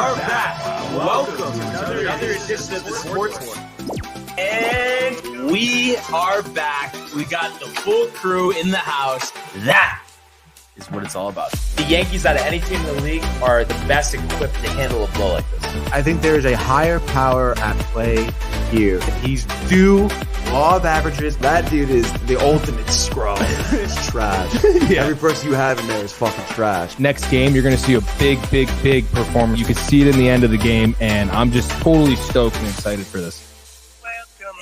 are back. Welcome to another edition of the Sports One. And we are back. We got the full crew in the house. That is what it's all about. The Yankees, out of any team in the league, are the best equipped to handle a blow like this. I think there is a higher power at play here. He's due law of averages. That dude is the ultimate scrub. It's trash. Yeah. Every person you have in there is fucking trash. Next game, you're going to see a big performance. You can see it in the end of the game, and I'm just totally stoked and excited for this.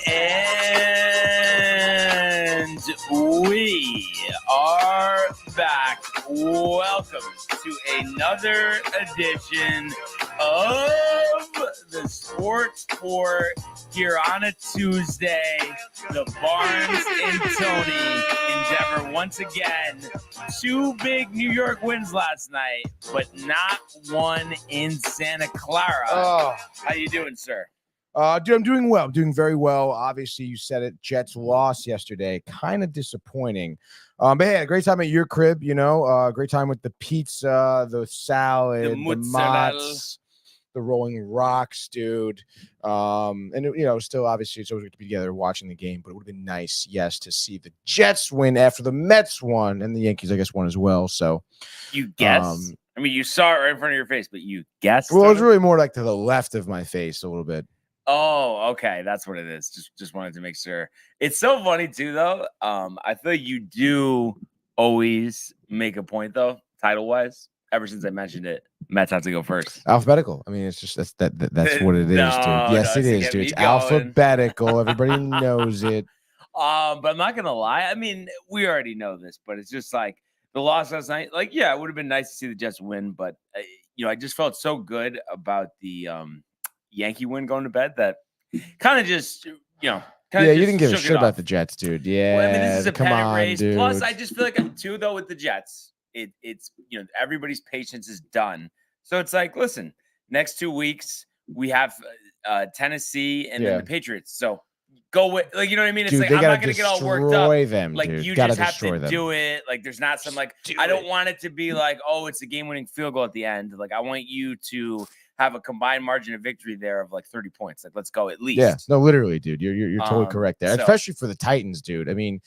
And we are back. Welcome to another edition of the Sports Court here on a Tuesday. The Barnes and Tony endeavor once again. 2 big New York wins last night, but not one in Santa Clara. How you doing, sir? Dude, I'm doing well. I'm doing very well. Obviously, you said it. Jets lost yesterday. Kind of disappointing. But hey, a great time at your crib, you know. Great time with the pizza, the salad, the mozz, the Rolling Rocks, dude. And, you know, still, obviously, it's always good to be together watching the game. But it would have been nice, yes, to see the Jets win after the Mets won. And the Yankees, I guess, won as well. So you guessed? I mean, you saw it right in front of your face, but you guessed? Well, it was really more like to the left of my face a little bit. Oh, okay. That's what it is. Just wanted to make sure. It's so funny too, though. I feel like you do always make a point, though, title-wise. Ever since I mentioned it, Mets have to go first. Alphabetical. I mean, it's just that's what it is, dude. Yes, it is, dude. It's alphabetical. Everybody knows it. But I'm not gonna lie. I mean, we already know this, but it's just like the loss last night. Like, yeah, it would have been nice to see the Jets win, but you know, I just felt so good about the Yankee win going to bed that kind of just, you know, you didn't give a shit about the Jets, dude. Yeah, well, I mean, this is a pennant race. Dude. Plus, I just feel like too, though, with the Jets, it's you know, everybody's patience is done. So it's like, listen, next 2 weeks we have Tennessee and then the Patriots. So go with, like, you know what I mean? It's dude, like I'm not gonna get all worked up. Them, like dude. You gotta just have to them. do it. Like there's not some like I don't want it to be like, oh, it's a game-winning field goal at the end. Like I want you to have a combined margin of victory there of like 30 points. Like, let's go at least. Yeah, no, literally, dude. You're totally correct there. Especially for the Titans, dude. I mean,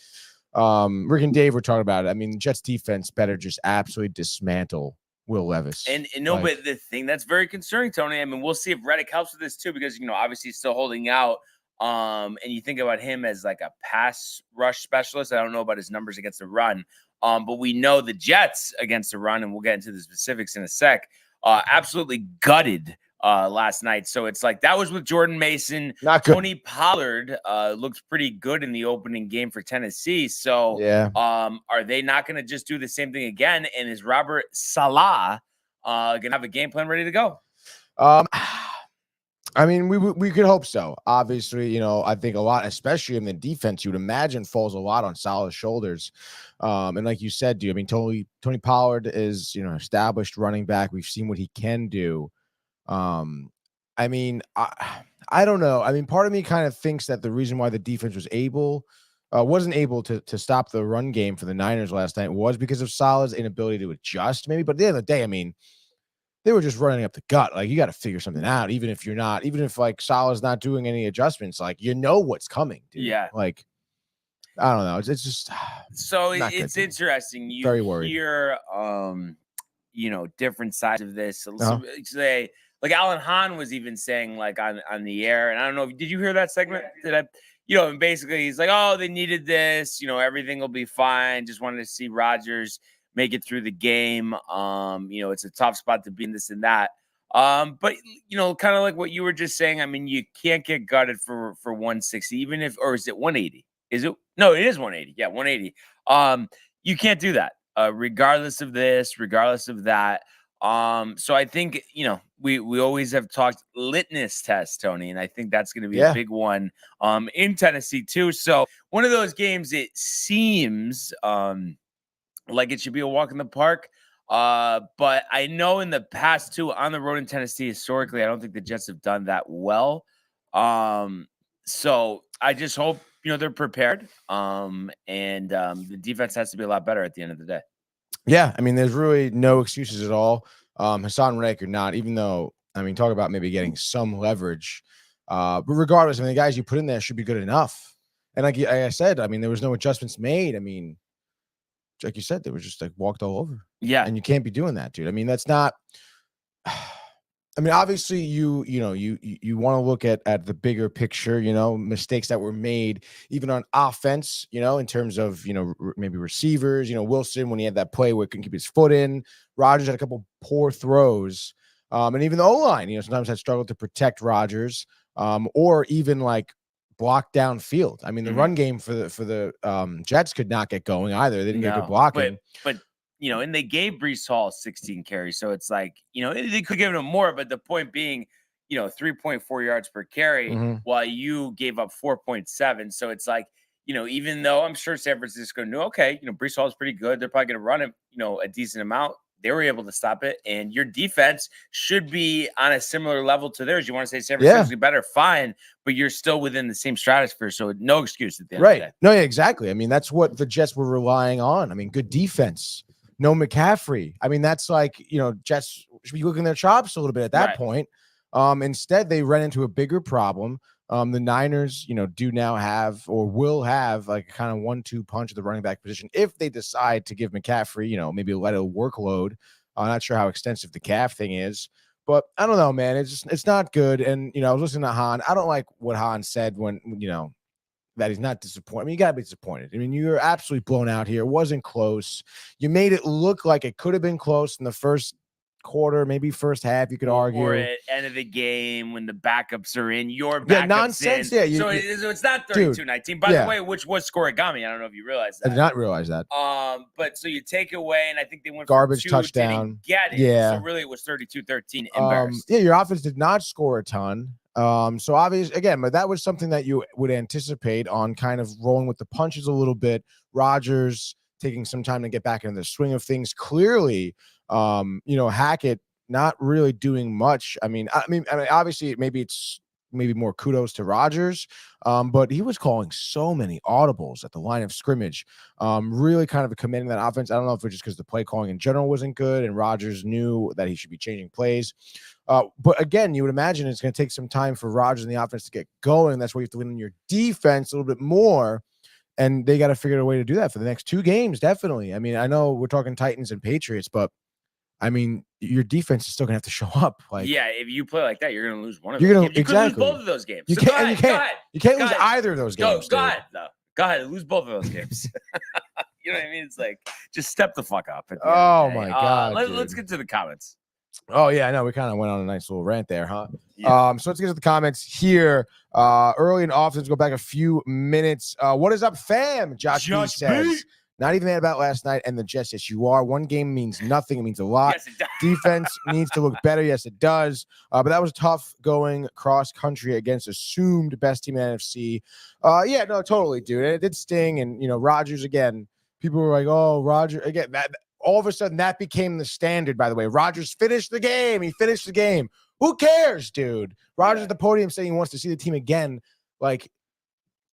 Rick and Dave were talking about it. I mean, Jets defense better just absolutely dismantle Will Levis. And no, like, but the thing that's very concerning, Tony, I mean, we'll see if Reddick helps with this too, because, you know, obviously he's still holding out. And you think about him as like a pass rush specialist. I don't know about his numbers against the run. But we know the Jets against the run, and we'll get into the specifics in a sec. Absolutely gutted last night. So it's like that was with Jordan Mason. Not good. Tony Pollard looked pretty good in the opening game for Tennessee. So yeah, are they not going to just do the same thing again? And is Robert Saleh going to have a game plan ready to go? I mean, we could hope so. Obviously, you know, I think a lot, especially in the defense, you would imagine falls a lot on Saleh's shoulders. And like you said, dude, I mean, Tony Pollard is, you know, established running back. We've seen what he can do. I mean, I don't know. I mean, part of me kind of thinks that the reason why the defense wasn't able to stop the run game for the Niners last night was because of Saleh's inability to adjust, maybe. But at the end of the day, I mean, they were just running up the gut. Like, you got to figure something out, even if like Saleh's not doing any adjustments, like, you know what's coming, dude. Yeah. Like, I don't know. It's just so it's good, interesting. You very worried. Hear, you know, different sides of this. Say, like Alan Hahn was even saying, like on the air, and I don't know, did you hear that segment? You know, and basically he's like, oh, they needed this. You know, everything will be fine. Just wanted to see Rodgers make it through the game. You know, it's a tough spot to be in, this and that. But you know, kind of like what you were just saying. I mean, you can't get gutted for 160, even if, or is it 180? Is it? No, it is 180. Yeah, 180. You can't do that, regardless of this, regardless of that. So I think, you know, we always have talked litmus test, Tony, and I think that's going to be a big one in Tennessee too. So one of those games, it seems like it should be a walk in the park. But I know in the past too, on the road in Tennessee, historically, I don't think the Jets have done that well. So I just hope, you know, they're prepared. And the defense has to be a lot better at the end of the day. Yeah, I mean, there's really no excuses at all. Hassan Reddick or not, even though I mean, talk about maybe getting some leverage. But regardless, I mean, the guys you put in there should be good enough. And like I said, I mean, there was no adjustments made. I mean, like you said, they were just like walked all over. Yeah. And you can't be doing that, dude. I mean, that's not. I mean, obviously, you want to look at the bigger picture, mistakes that were made, even on offense, in terms of, maybe receivers, Wilson, when he had that play where he couldn't keep his foot in, Rodgers had a couple poor throws, and even the O-line, sometimes had struggled to protect Rodgers, or even like block downfield. I mean, the run game for the Jets could not get going either. They didn't get good blocking. But and they gave Breece Hall 16 carries. So it's like, they could give him more, but the point being, 3.4 yards per carry while you gave up 4.7. So it's like, even though I'm sure San Francisco knew, okay, Breece Hall is pretty good. They're probably going to run him, a decent amount. They were able to stop it. And your defense should be on a similar level to theirs. You want to say San Francisco's better, fine, but you're still within the same stratosphere. So no excuse at the end of the day. No, yeah, exactly. I mean, that's what the Jets were relying on. I mean, good defense. No McCaffrey. I mean, that's like, Jets should be looking their chops a little bit at that point. Instead, they ran into a bigger problem. The Niners, do now have or will have like a kind of 1-2 punch at the running back position if they decide to give McCaffrey, maybe a lighter workload. I'm not sure how extensive the calf thing is, but I don't know, man. It's not good. And, I was listening to Han. I don't like what Han said when, that he's not disappointed. I mean, you got to be disappointed. I mean, you're absolutely blown out here. It wasn't close. You made it look like it could have been close in the first quarter, maybe first half, you could argue. Or at end of the game when the backups are in, your backups nonsense. In. So it's not 32-19. By the way, which was scorigami. I don't know if you realized that. I did not realize that. But so you take away, and I think they went garbage for 2, touchdown. Didn't get it. Yeah. So really it was 32-13. Embarrassed. Your offense did not score a ton. So obviously, again, but that was something that you would anticipate on kind of rolling with the punches a little bit. Rodgers taking some time to get back into the swing of things. Clearly, Hackett not really doing much. I mean, obviously, maybe it's more kudos to Rodgers, but he was calling so many audibles at the line of scrimmage. Really kind of commending that offense. I don't know if it's just because the play calling in general wasn't good, and Rodgers knew that he should be changing plays. But again, you would imagine it's going to take some time for Rodgers and the offense to get going. That's where you have to win on your defense a little bit more. And they got to figure out a way to do that for the next 2 games. Definitely. I mean, I know we're talking Titans and Patriots, but I mean, your defense is still going to have to show up. Like, yeah, if you play like that, you're going to lose one of those games. You could lose both of those games. You can't lose either of those games. Go ahead, though. Go ahead, lose both of those games. You know what I mean? It's like, just step the fuck up. Oh, my God. Let's get to the comments. Oh, yeah, I know. We kind of went on a nice little rant there, huh? Yeah. So let's get to the comments here. Early and often, let's go back a few minutes. What is up, fam? Josh B says, not even mad about last night and the Jets. Yes, you are. One game means nothing. It means a lot. Yes, it does. Defense needs to look better. Yes, it does. But that was tough going cross country against assumed best team in NFC. Yeah, no, totally, dude. It did sting. And, Rodgers, again, people were like, oh, Rodgers, again, that all of a sudden that became the standard, by the way. Rodgers finished the game. He finished the game. Who cares, dude? Rodgers at the podium saying he wants to see the team again. Like,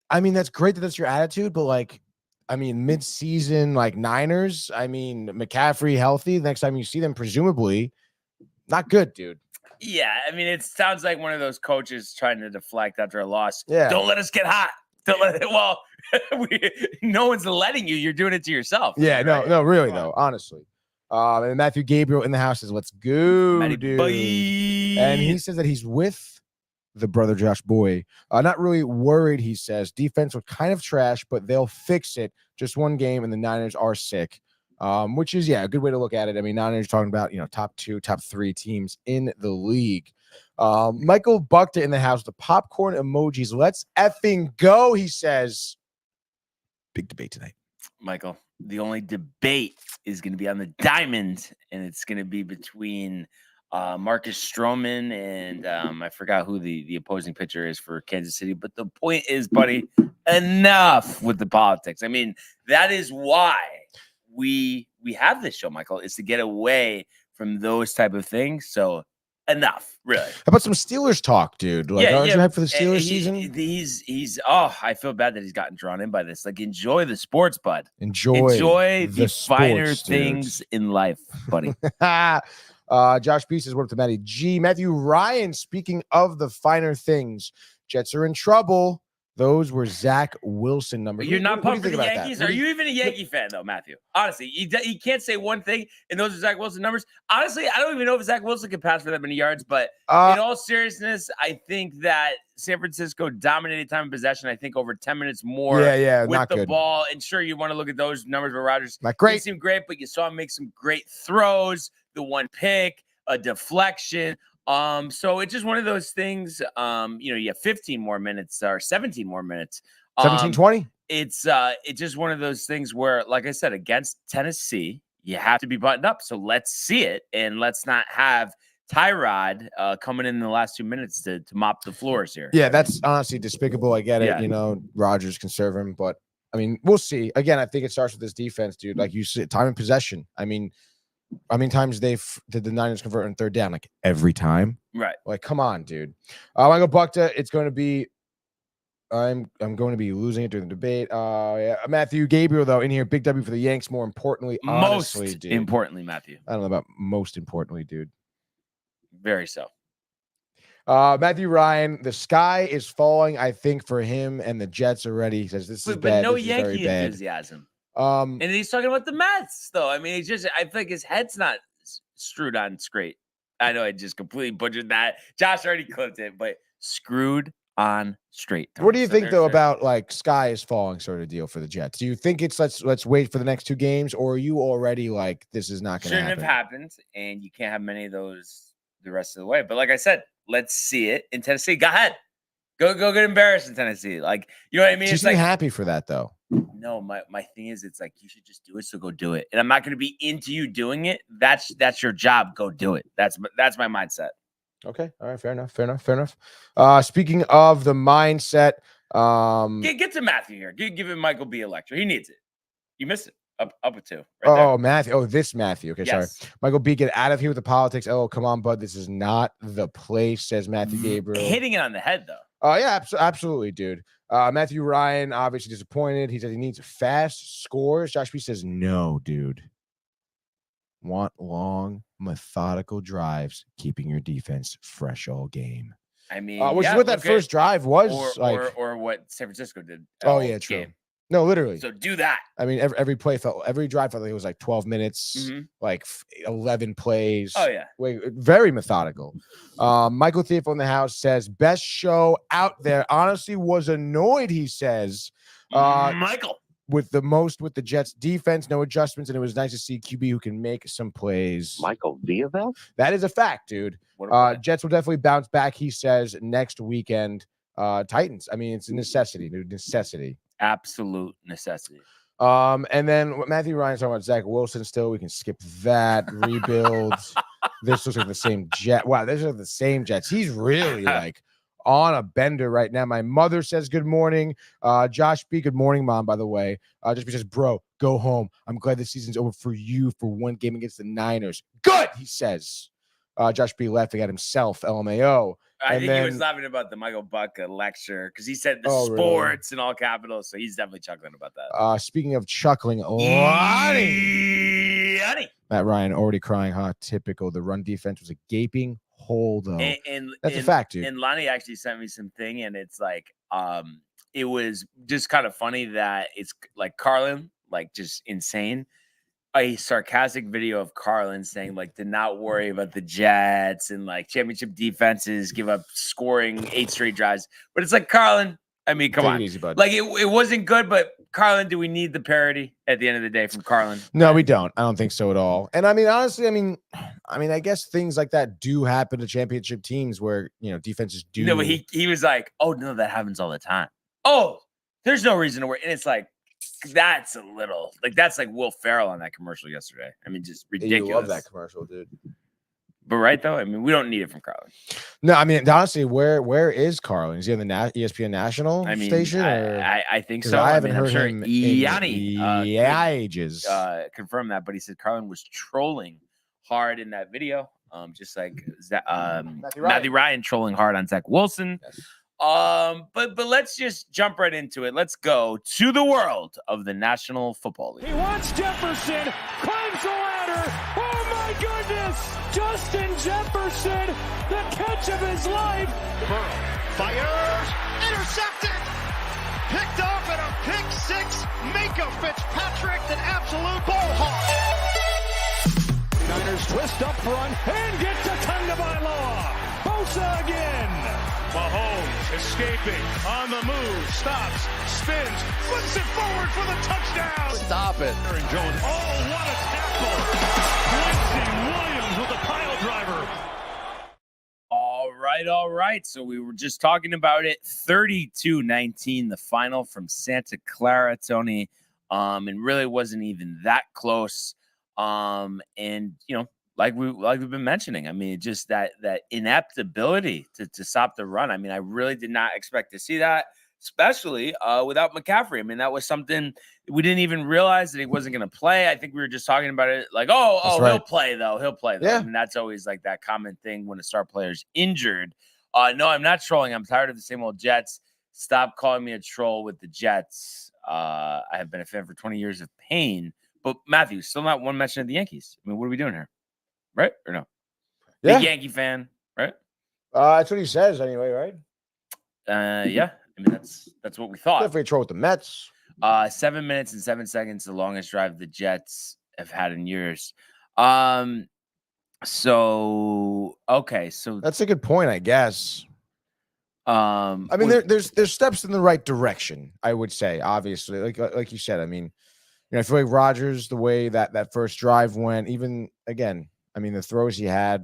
I mean, that's great that that's your attitude, but like, I mean, mid-season, like Niners, I mean, McCaffrey healthy. Next time you see them, presumably, not good, dude. Yeah, I mean, it sounds like one of those coaches trying to deflect after a loss. Yeah. Don't let us get hot. Don't let it. Well, no one's letting you. You're doing it to yourself. Yeah, right? No, really, though, honestly. And Matthew Gabriel in the house says, let's go, Matty dude. Boy. And he says that he's with the brother Josh Boy. Not really worried, he says. Defense was kind of trash, but they'll fix it. Just one game, and the Niners are sick. Which is, yeah, a good way to look at it. I mean, Niners talking about, top 2, top 3 teams in the league. Michael Buckter in the house, the popcorn emojis. Let's effing go, he says. Big debate tonight. Michael, the only debate is going to be on the diamond, and it's going to be between Marcus Stroman and I forgot who the opposing pitcher is for Kansas City. But the point is, buddy, enough with the politics. I mean, that is why we have this show, Michael, is to get away from those type of things. So enough, really. How about some Steelers talk, dude? Like, aren't you hyped for the Steelers season? He's I feel bad that he's gotten drawn in by this. Like, enjoy the sports, bud. Enjoy the finer things in life, buddy. Josh B says, what up to Matty G? Matthew Ryan, speaking of the finer things, Jets are in trouble. Those were Zach Wilson numbers. You're not pumped for the Yankees? That? Are you even a Yankee fan, though, Matthew? Honestly, you can't say one thing, and those are Zach Wilson numbers. Honestly, I don't even know if Zach Wilson can pass for that many yards, but in all seriousness, I think that San Francisco dominated time of possession, I think, over 10 minutes more with not the good. ball. And sure, you want to look at those numbers, but Rodgers not great. He seemed great, but you saw him make some great throws, the one pick, a deflection. So it's just one of those things. You have 15 more minutes or 17 more minutes. 17-20. It's just one of those things where, like I said, against Tennessee, you have to be buttoned up. So let's see it, and let's not have Tyrod coming in the last 2 minutes to mop the floors here. Yeah, that's honestly despicable. I get it. Yeah. Rodgers can serve him, but I mean, we'll see. Again, I think it starts with this defense, dude. Like you said, time and possession. I mean, how many times did the Niners convert on third down? Like every time, right? Like, come on, dude. Michael Buckta, it's going to be. I'm going to be losing it during the debate. Matthew Gabriel, though, in here, big W for the Yanks. More importantly, honestly, dude. Importantly, Matthew. I don't know about most importantly, dude. Very so. Matthew Ryan, the sky is falling, I think, for him and the Jets already. He says this is bad. But no this Yankee enthusiasm. And he's talking about the Mets, though. I mean, I feel like his head's not screwed on straight. I know I just completely butchered that. Josh already clipped it, but screwed on straight. What do you think though about like sky is falling sort of deal for the Jets? Do you think it's let's wait for the next 2 games, or are you already like this is not going to happen? Shouldn't have happened, and you can't have many of those the rest of the way. But like I said, let's see it in Tennessee. Go ahead, go get embarrassed in Tennessee. Like, you know what I mean? Just like happy for that though. No, my thing is, it's like you should just do it. So go do it, and I'm not going to be into you doing it. That's your job. Go do it. That's my mindset. Okay. All right. Fair enough. Speaking of the mindset, get to Matthew here. Give him Michael B a lecture. He needs it. You missed it. Up a 2. Right Matthew. Oh, this Matthew. Okay, yes. Sorry. Michael B, get out of here with the politics. Oh, come on, bud. This is not the place, says Matthew Gabriel. Hitting it on the head, though. Oh, yeah, absolutely, dude. Matthew Ryan, obviously disappointed. He said he needs fast scores. Josh B says, no, dude. Want long, methodical drives, keeping your defense fresh all game. I mean, which is what that first drive was or what San Francisco did. Oh yeah, true. Game. No, literally. So do that. I mean, every drive felt like it was like 12 minutes, like 11 plays. Oh yeah, very methodical. Michael Thief on the house says best show out there. Honestly, was annoyed. He says, Michael. With the Jets defense, no adjustments, and it was nice to see QB who can make some plays. Michael Viavel? That is a fact, dude. Jets will definitely bounce back, he says, next weekend. Titans. I mean, it's a necessity, dude. Necessity. Absolute necessity. And then what Matthew Ryan's talking about Zach Wilson still. We can skip that. Rebuild. This looks like the same Jet. Wow, these are the same Jets. He's really like on a bender right now. My mother says good morning. Josh B, good morning, Mom, by the way. Josh B says, bro, go home. I'm glad the season's over for you for one game against the Niners. Good, he says. Josh B laughing at himself, LMAO. I think he was laughing about the Michael Buck lecture because he said the sports in all capitals, so he's definitely chuckling about that. Speaking of chuckling, Lonnie. Matt Ryan already crying, huh? Typical. The run defense was a gaping hole, though. And that's a fact, dude. And Lonnie actually sent me something, and it's like, it was just kind of funny that it's like Carlin, like just insane. A sarcastic video of Carlin saying like to not worry about the Jets and like championship defenses give up scoring 8 straight drives. But it's like, Carlin, I mean, come on. Easy, bud. Like it wasn't good, but Carlin, do we need the parody at the end of the day from Carlin? No, we don't. I don't think so at all. And I mean, honestly, I mean, I guess things like that do happen to championship teams where, defenses do. No, but he was like, oh no, that happens all the time. Oh, there's no reason to worry. And it's like, that's a little that's like Will Ferrell on that commercial yesterday. I mean, just ridiculous. You love that commercial, dude. But right though, I mean, we don't need it from Carlin. No, I mean, honestly, where is Carlin? Is he on the ESPN National station? I think so. I haven't heard him Yanni ages. Confirm that, but he said Carlin was trolling hard in that video, just like Matthew Ryan trolling hard on Zach Wilson. Yes. But let's just jump right into it. Let's go to the world of the National Football League. He wants Jefferson, climbs the ladder. Oh my goodness! Justin Jefferson, the catch of his life. Burrow fires, intercepted, picked off at a pick six. Minka Fitzpatrick, an absolute ball hawk. Niners twist up front and get to Tagovailoa. Bosa again. Mahomes escaping, on the move, stops, spins, flips it forward for the touchdown. Stop it. Aaron Jones, oh, what a tackle. Quincy Williams with a pile driver. All right. So we were just talking about it. 32-19, the final from Santa Clara, Tony. And really wasn't even that close. And like we've been mentioning, I mean, just that inept ability to stop the run. I mean, I really did not expect to see that, especially without McCaffrey. I mean, that was something we didn't even realize that he wasn't going to play. I think we were just talking about it like, right. He'll play though. Yeah. I mean, that's always like that common thing when a star player's injured. No, I'm not trolling. I'm tired of the same old Jets. Stop calling me a troll with the Jets. I have been a fan for 20 years of pain. But Matthew, still not one mention of the Yankees. I mean, what are we doing here? Right or no? Yeah. Big Yankee fan, right? That's what he says anyway, right? Yeah. I mean, that's what we thought. Definitely throw with the Mets. 7 minutes and 7 seconds, the longest drive the Jets have had in years. So that's a good point, I guess. I mean, there's steps in the right direction, I would say, obviously. Like you said, I mean, I feel like Rodgers, the way that first drive went, even again, I mean, the throws he had,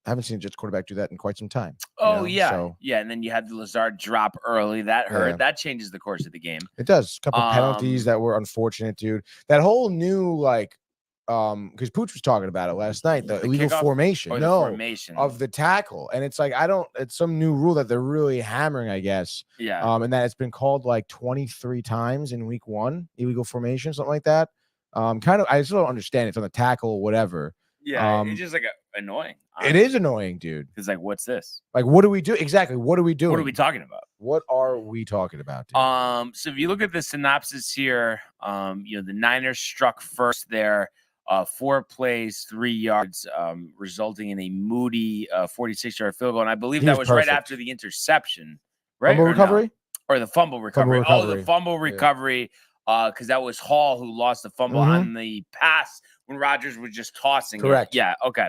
I haven't seen a Jets quarterback do that in quite some time. Yeah. And then you had the Lazard drop early. That hurt. Yeah. That changes the course of the game. It does. A couple penalties that were unfortunate, dude. That whole new, because Pooch was talking about it last night, the illegal formation. Formation of the tackle. And it's like, it's some new rule that they're really hammering, I guess. Yeah. And that it's been called like 23 times in week 1, illegal formation, something like that. I still don't understand. It's on the tackle or whatever. Yeah. It's just like annoying. It is annoying, dude. It's like, what's this? Like, what do we do? Exactly. What are we doing? What are we talking about? What are we talking about, dude? So if you look at the synopsis here, the Niners struck first there. 4 plays, 3 yards, resulting in a Moody 46-yard field goal. And I believe that was perfect. Right after the interception, right? Fumble recovery? Or the fumble recovery. The fumble recovery, because that was Hall who lost the fumble on the pass when Rodgers was just tossing Correct. it. Yeah, okay.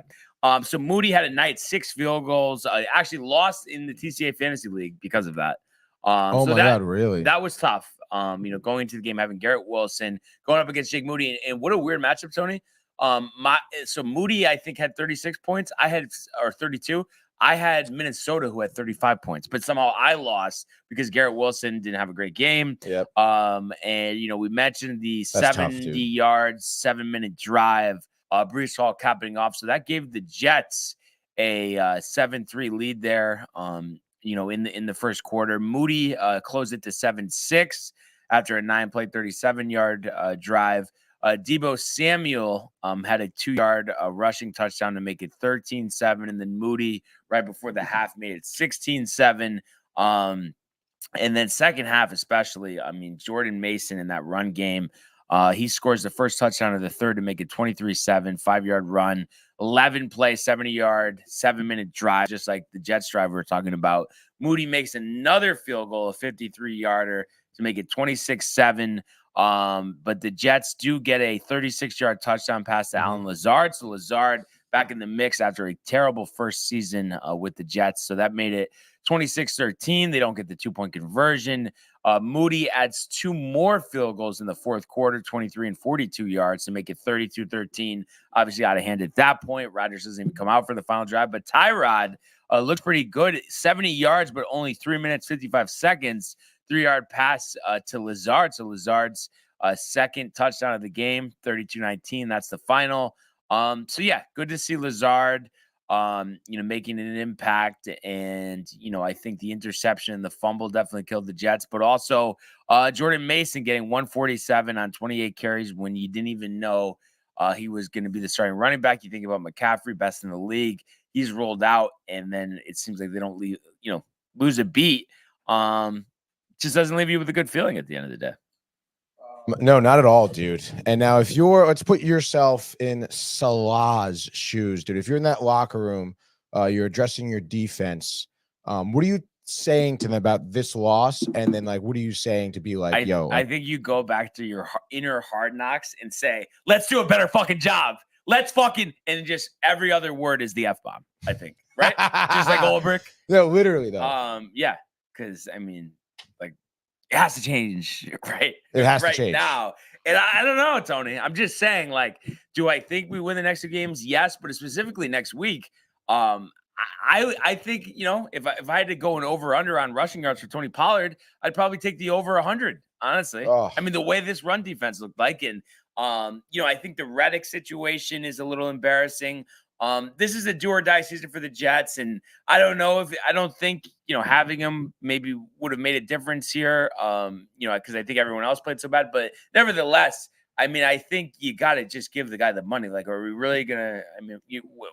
So Moody had a night, 6 field goals. Actually lost in the TCA Fantasy League because of that. God, really? That was tough. Going into the game, having Garrett Wilson going up against Jake Moody, and what a weird matchup, Tony. So Moody, I think, had 36 points. I had 32. I had Minnesota who had 35 points, but somehow I lost because Garrett Wilson didn't have a great game. Yep. And we mentioned the 70 yards, 7-minute drive. Breece Hall capping off, so that gave the Jets a 7-3 lead there. In the first quarter, Moody closed it to 7-6 after a 9-play, 37-yard drive. Deebo Samuel had a 2-yard rushing touchdown to make it 13-7, and then Moody right before the half made it 16-7. And then second half, especially, I mean, Jordan Mason in that run game, he scores the first touchdown of the third to make it 23-7, 5-yard run, 11-play, 70-yard, 7-minute drive, just like the Jets drive we were talking about. Moody makes another field goal, a 53-yarder, to make it 26-7. But the Jets do get a 36-yard touchdown pass to Allen Lazard. So Lazard back in the mix after a terrible first season with the Jets. So that made it 26-13. They don't get the 2-point conversion. Moody adds 2 more field goals in the fourth quarter, 23 and 42 yards to make it 32-13. Obviously out of hand at that point. Rodgers doesn't even come out for the final drive. But Tyrod looks pretty good. 70 yards, but only 3 minutes, 55 seconds. 3-yard pass to Lazard. So Lazard's second touchdown of the game, 32-19. That's the final. So yeah, good to see Lazard, making an impact. And, I think the interception and the fumble definitely killed the Jets, but also Jordan Mason getting 147 on 28 carries when you didn't even know he was going to be the starting running back. You think about McCaffrey, best in the league. He's rolled out, and then it seems like they don't lose a beat. Just doesn't leave you with a good feeling at the end of the day. No, not at all, dude. And now let's put yourself in Salah's shoes, dude. If you're in that locker room, you're addressing your defense. What are you saying to them about this loss? And then like, what are you saying to be like, I think you go back to your inner Hard Knocks and say, let's do a better fucking job. Let's fucking, and just every other word is the F-bomb, I think. Right? Just like Ulbrich. No, literally though. Yeah. Cause I mean, like, it has to change, right? It has right to change now. And I don't know, Tony. I'm just saying, like, do I think we win the next 2 games? Yes, but specifically next week. I think, you know, if I had to go an over-under on rushing yards for Tony Pollard, I'd probably take the over 100, honestly. Oh. I mean, the way this run defense looked like, and you know, I think the Reddick situation is a little embarrassing. This is a do or die season for the Jets, and I don't think, you know, having him maybe would have made a difference here. You know, because I think everyone else played so bad, but nevertheless, I mean, I think you got to just give the guy the money. Like, are we really gonna? I mean,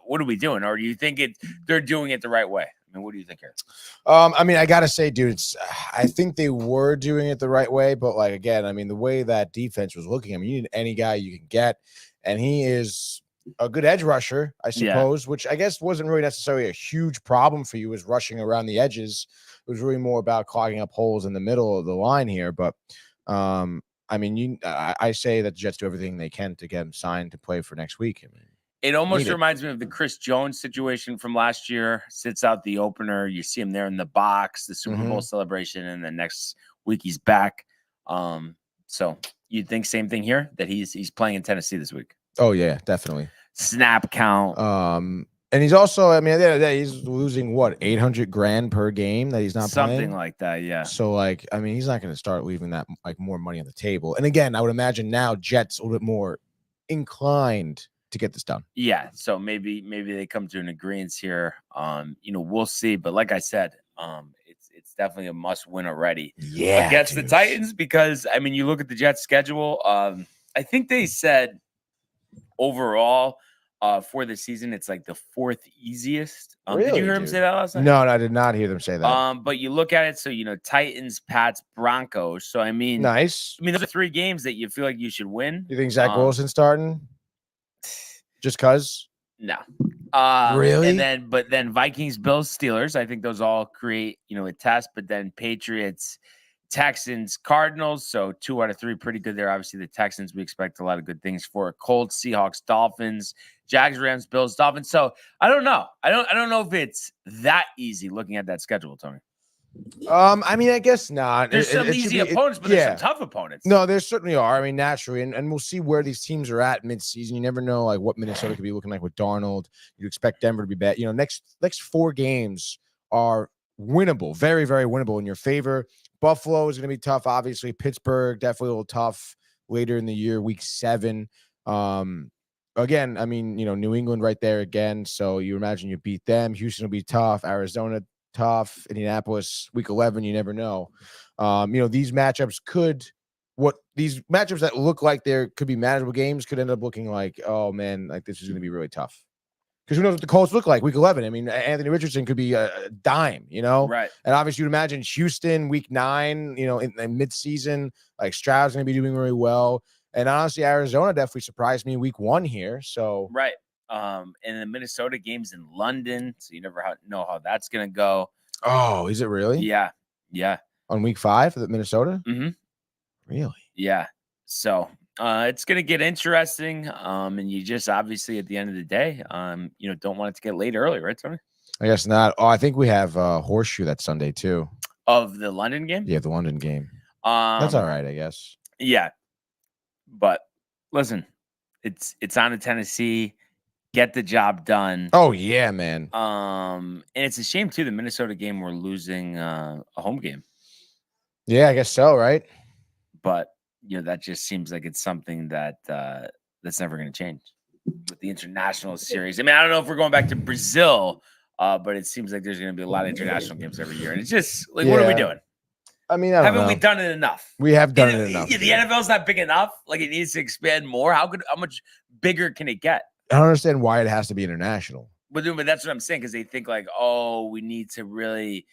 what are we doing? Or do you think they're doing it the right way? I mean, what do you think here? I mean, I gotta say, dude, I think they were doing it the right way, but like again, I mean, the way that defense was looking, I mean, you need any guy you can get, and he is a good edge rusher, I suppose, which I guess wasn't really necessarily a huge problem for you, is rushing around the edges. It was really more about clogging up holes in the middle of the line here, but I mean, I say that the Jets do everything they can to get him signed to play for next week. I mean, it almost reminds me of the Chris Jones situation from last year. Sits out the opener. You see him there in the box, the Super Bowl celebration, and then next week he's back. So you'd think same thing here, that he's playing in Tennessee this week. Oh yeah, definitely. Snap count. And he's also, I mean, he's losing what, $800,000 per game that he's not something playing? like that. Yeah. So like, I mean, he's not going to start leaving that like more money on the table. And again, I would imagine now Jets a little bit more inclined to get this done. Yeah. So maybe they come to an agreement here. You know, we'll see. But like I said, it's definitely a must win already. Yeah. Against the Titans, because I mean, you look at the Jets schedule. I think they said overall, for the season, it's like the 4th easiest. Really, did you hear him say that last night? No, I did not hear them say that. But you look at it, so you know, Titans, Pats, Broncos. So I mean, nice. I mean, those are 3 games that you feel like you should win. You think Zach Wilson starting? Just cause? No. Really? And then Vikings, Bills, Steelers. I think those all create, you know, a test. But then Patriots, Texans, Cardinals. So 2 out of 3, pretty good there. Obviously, the Texans, we expect a lot of good things for. Colts, Seahawks, Dolphins, Jags, Rams, Bills, Dolphins. So I don't know. I don't know if it's that easy looking at that schedule, Tony. I mean, I guess not. There's some easy opponents, but there's some tough opponents. No, there certainly are. I mean, naturally, and we'll see where these teams are at mid-season. You never know, like what Minnesota could be looking like with Darnold. You expect Denver to be bad. You know, next 4 games are winnable, very, very winnable in your favor. Buffalo is going to be tough, obviously. Pittsburgh definitely a little tough later in the year, week 7. Again, I mean, you know, New England right there again. So you imagine you beat them. Houston will be tough. Arizona tough. Indianapolis week 11. You never know. You know, these matchups that look like there could be manageable games could end up looking like, oh man, like this is going to be really tough. Because who knows what the Colts look like week 11? I mean, Anthony Richardson could be a dime, you know? Right. And obviously, you'd imagine Houston week 9, you know, in midseason, like Stroud's going to be doing really well. And honestly, Arizona definitely surprised me week 1 here. So, right. And the Minnesota game's in London, so you never know how that's going to go. Oh, is it really? Yeah. Yeah. On week 5 for the Minnesota? Mm-hmm. Really? Yeah. So, it's going to get interesting. And you just obviously at the end of the day, you know, don't want it to get late early, right, Tony? I guess not. Oh, I think we have Horseshoe that Sunday too. Of the London game? Yeah, the London game. That's all right, I guess. Yeah. But listen, it's on to Tennessee. Get the job done. Oh yeah, man. And it's a shame too, the Minnesota game, we're losing a home game. Yeah, I guess so, right? But you know, that just seems like it's something that that's never going to change with the international series. I mean, I don't know if we're going back to Brazil, but it seems like there's going to be a lot of international games every year, and it's just like, what are we doing? I mean, I don't know. We done it enough? We have done it enough. The NFL's not big enough. Like, it needs to expand more. How much bigger can it get? I don't understand why it has to be international. But that's what I'm saying, because they think like, oh, we need to really,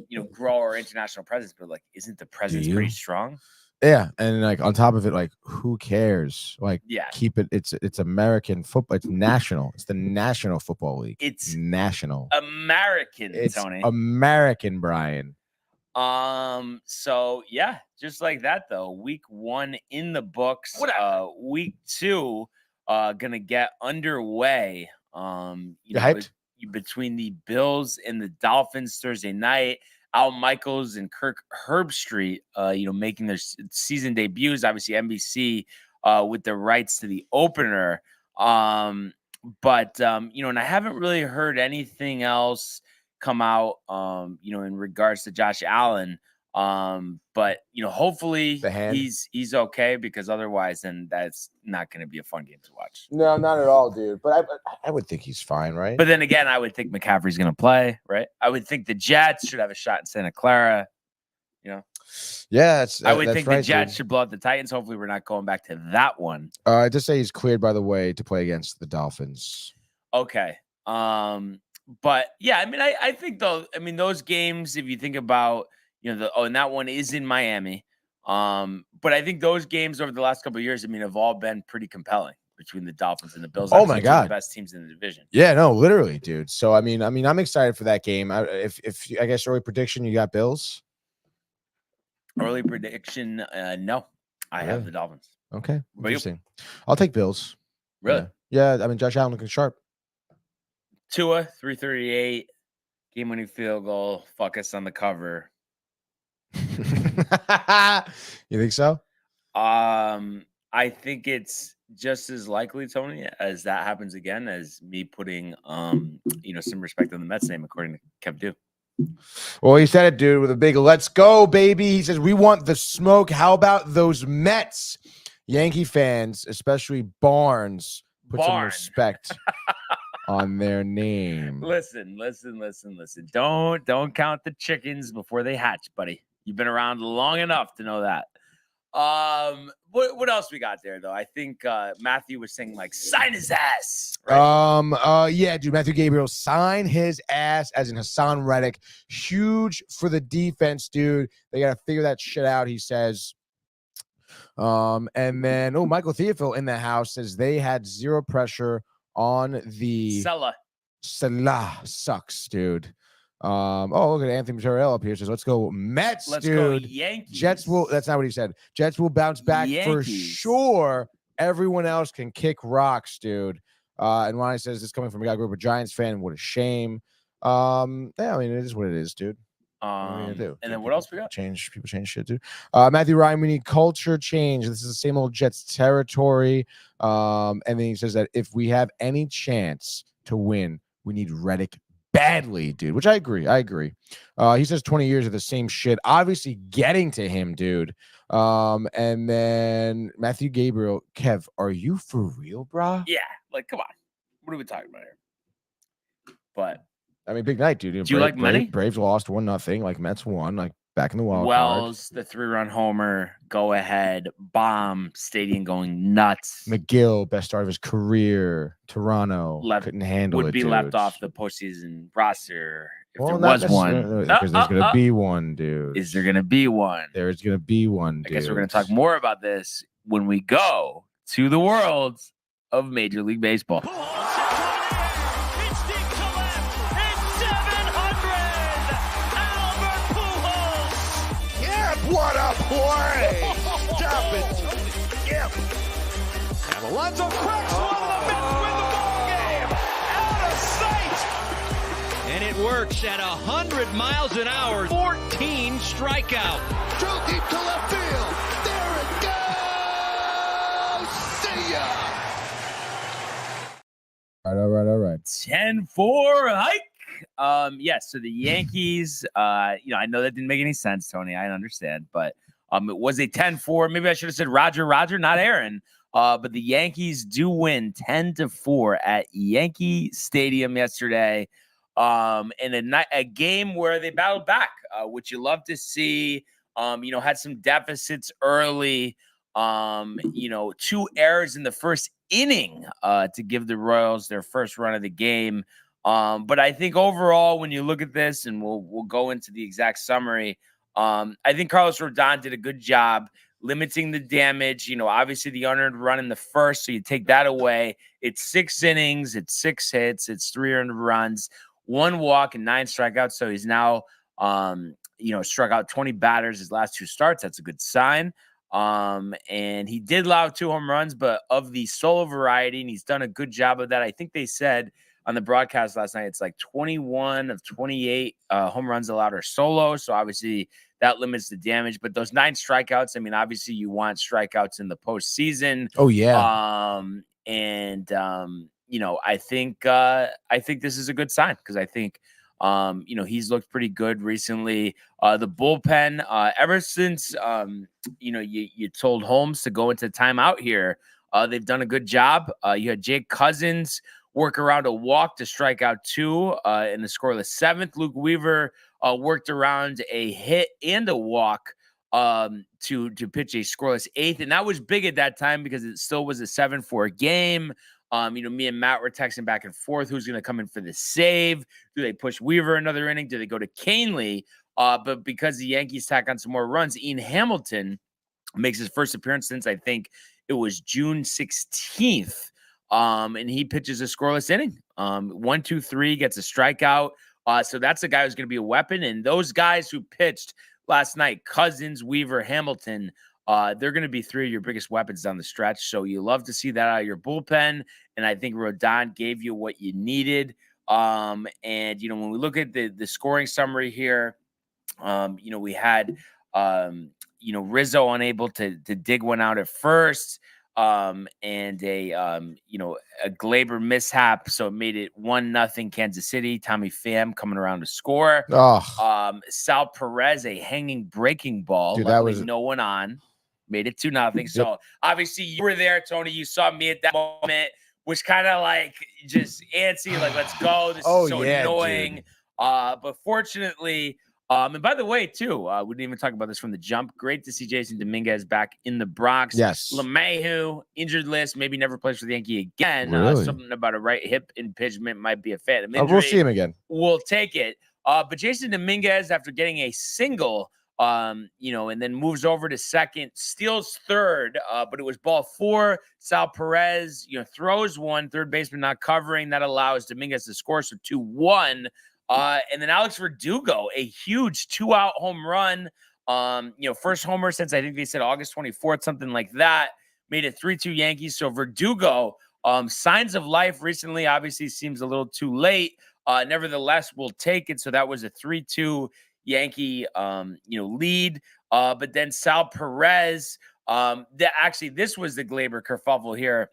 you know, grow our international presence. But like, isn't the presence pretty strong? Yeah, and like on top of it, like who cares? Like, Yeah. keep it. It's American football. It's national. It's the National Football League. It's national. American, It's Tony. American, Brian. So yeah, just like that though. Week 1 in the books. Week 2, gonna get underway. You hyped? Between the Bills and the Dolphins Thursday night. Al Michaels and Kirk Herbstreit, making their season debuts. Obviously, NBC with the rights to the opener. And I haven't really heard anything else come out, in regards to Josh Allen. But hopefully he's okay, because otherwise, then that's not going to be a fun game to watch. No, not at all, dude. But I would think he's fine, right? But then again, I would think McCaffrey's going to play, right? I would think the Jets should have a shot in Santa Clara. Yeah, I would think the Jets should blow out the Titans. Hopefully, we're not going back to that one. I just say he's cleared, by the way, to play against the Dolphins. Okay. But yeah, I think though, those games, if you think about, and that one is in Miami. But I think those games over the last couple of years, have all been pretty compelling between the Dolphins and the Bills. Oh my God, the best teams in the division. Yeah, no, literally, dude. So I'm excited for that game. If I guess early prediction, you got Bills. Early prediction, no, I have the Dolphins. Okay, interesting. I'll take Bills. Really? Yeah. Josh Allen looking sharp. Tua 338, game-winning field goal. Fuck us on the cover. You think so? I think it's just as likely, Tony, as that happens again, as me putting some respect on the Mets name, according to Kev Dew. Well, he said it, dude, with a big "let's go, baby." He says, "We want the smoke. How about those Mets?" Yankee fans, especially Barnes, put some respect on their name. Listen. Don't count the chickens before they hatch, buddy. You've been around long enough to know that. What else we got there though? I think Matthew was saying like sign his ass. Right? Yeah, dude. Matthew Gabriel sign his ass, as in Hassan Reddick. Huge for the defense, dude. They gotta figure that shit out, he says. And then Michael Theophil in the house says they had zero pressure on the Salah sucks, dude. Look at Anthony Terrell up here. Says, let's go Mets, let's dude. Go Yankees. Jets will. That's not what he said. Jets will bounce back for sure. Everyone else can kick rocks, dude. And Ronnie says this coming from a guy who grew up a Giants fan. What a shame. It is what it is, dude. And then what else we got? People change shit, dude. Matthew Ryan, we need culture change. This is the same old Jets territory. And then he says that if we have any chance to win, we need Reddick badly, dude, which I agree. He says 20 years of the same shit, obviously getting to him, dude. And then Matthew Gabriel, Kev, are you for real, brah? Yeah, like, come on. What are we talking about here? But big night, dude. Do you like money? Braves lost 1-0, like Mets won, like back in the wild Wells, card. The 3-run homer, go ahead, bomb, stadium going nuts. McGill, best start of his career. Toronto couldn't handle it. Would be dude. Left off the postseason roster if there was one. Because there's gonna be one, dude. Is there gonna be one? There's gonna be one, dude. I guess we're gonna talk more about this when we go to the world of Major League Baseball. What a play! Stop it! Yep. And Alonso cracks one of the Mets win the ball game! Out of sight! And it works at 100 miles an hour. 14 strikeout. Throw deep to left field. There it goes! See ya! All right. 10-4 hike. So the Yankees, I know that didn't make any sense, Tony. I understand, but it was a 10-4. Maybe I should have said Roger, not Aaron. But the Yankees do win 10-4 at Yankee Stadium yesterday. In a game where they battled back, which you love to see. Had some deficits early. 2 errors in the first inning to give the Royals their first run of the game. But I think overall, when you look at this, and we'll go into the exact summary, I think Carlos Rodon did a good job limiting the damage. Obviously the unearned run in the first, so you take that away. It's 6 innings, it's 6 hits, it's 3 earned runs, 1 walk, and 9 strikeouts. So he's now, struck out 20 batters his last 2 starts. That's a good sign. And he did allow 2 home runs, but of the solo variety, and he's done a good job of that. I think they said on the broadcast last night, it's like 21 of 28 home runs allowed are solo. So obviously that limits the damage, but those 9 strikeouts, I mean, obviously you want strikeouts in the postseason. Oh yeah. I think this is a good sign, because I think, he's looked pretty good recently. The bullpen, ever since, you told Holmes to go into timeout here, they've done a good job. You had Jake Cousins work around a walk to strike out 2 in the scoreless 7th. Luke Weaver worked around a hit and a walk to pitch a scoreless 8th. And that was big at that time because it still was a 7-4 game. Me and Matt were texting back and forth. Who's going to come in for the save? Do they push Weaver another inning? Do they go to Canely? But because the Yankees tack on some more runs, Ian Hamilton makes his first appearance since I think it was June 16th. And he pitches a scoreless inning. 1, 2, 3, gets a strikeout. So that's a guy who's going to be a weapon. And those guys who pitched last night, Cousins, Weaver, Hamilton, they're going to be 3 of your biggest weapons down the stretch. So you love to see that out of your bullpen. And I think Rodon gave you what you needed. When we look at the scoring summary here, we had, Rizzo unable to dig one out at first. And a Gleyber mishap, so it made it 1-0 Kansas City. Tommy Pham coming around to score. Sal Perez, a hanging breaking ball, dude, that was no one on, made it 2-0. So obviously you were there, Tony. You saw me at that moment, was kind of like just antsy, like let's go. This is so annoying. But fortunately. And by the way, too, we didn't even talk about this from the jump. Great to see Jason Dominguez back in the Bronx. Yes. LeMahieu, injured list, maybe never plays for the Yankee again. Really? Something about a right hip impingement might be a phantom injury. We'll see him again. We'll take it. But Jason Dominguez, after getting a single, and then moves over to second, steals third, but it was ball 4. Sal Perez, throws one, third baseman not covering. That allows Dominguez to score, so 2-1. And then Alex Verdugo, a huge 2-out home run. First homer since I think they said August 24th, something like that. Made it 3-2 Yankees. So Verdugo, signs of life recently, obviously seems a little too late. Nevertheless, we'll take it. So that was a 3-2 Yankee, lead. But then Sal Perez, this was the Gleyber kerfuffle here.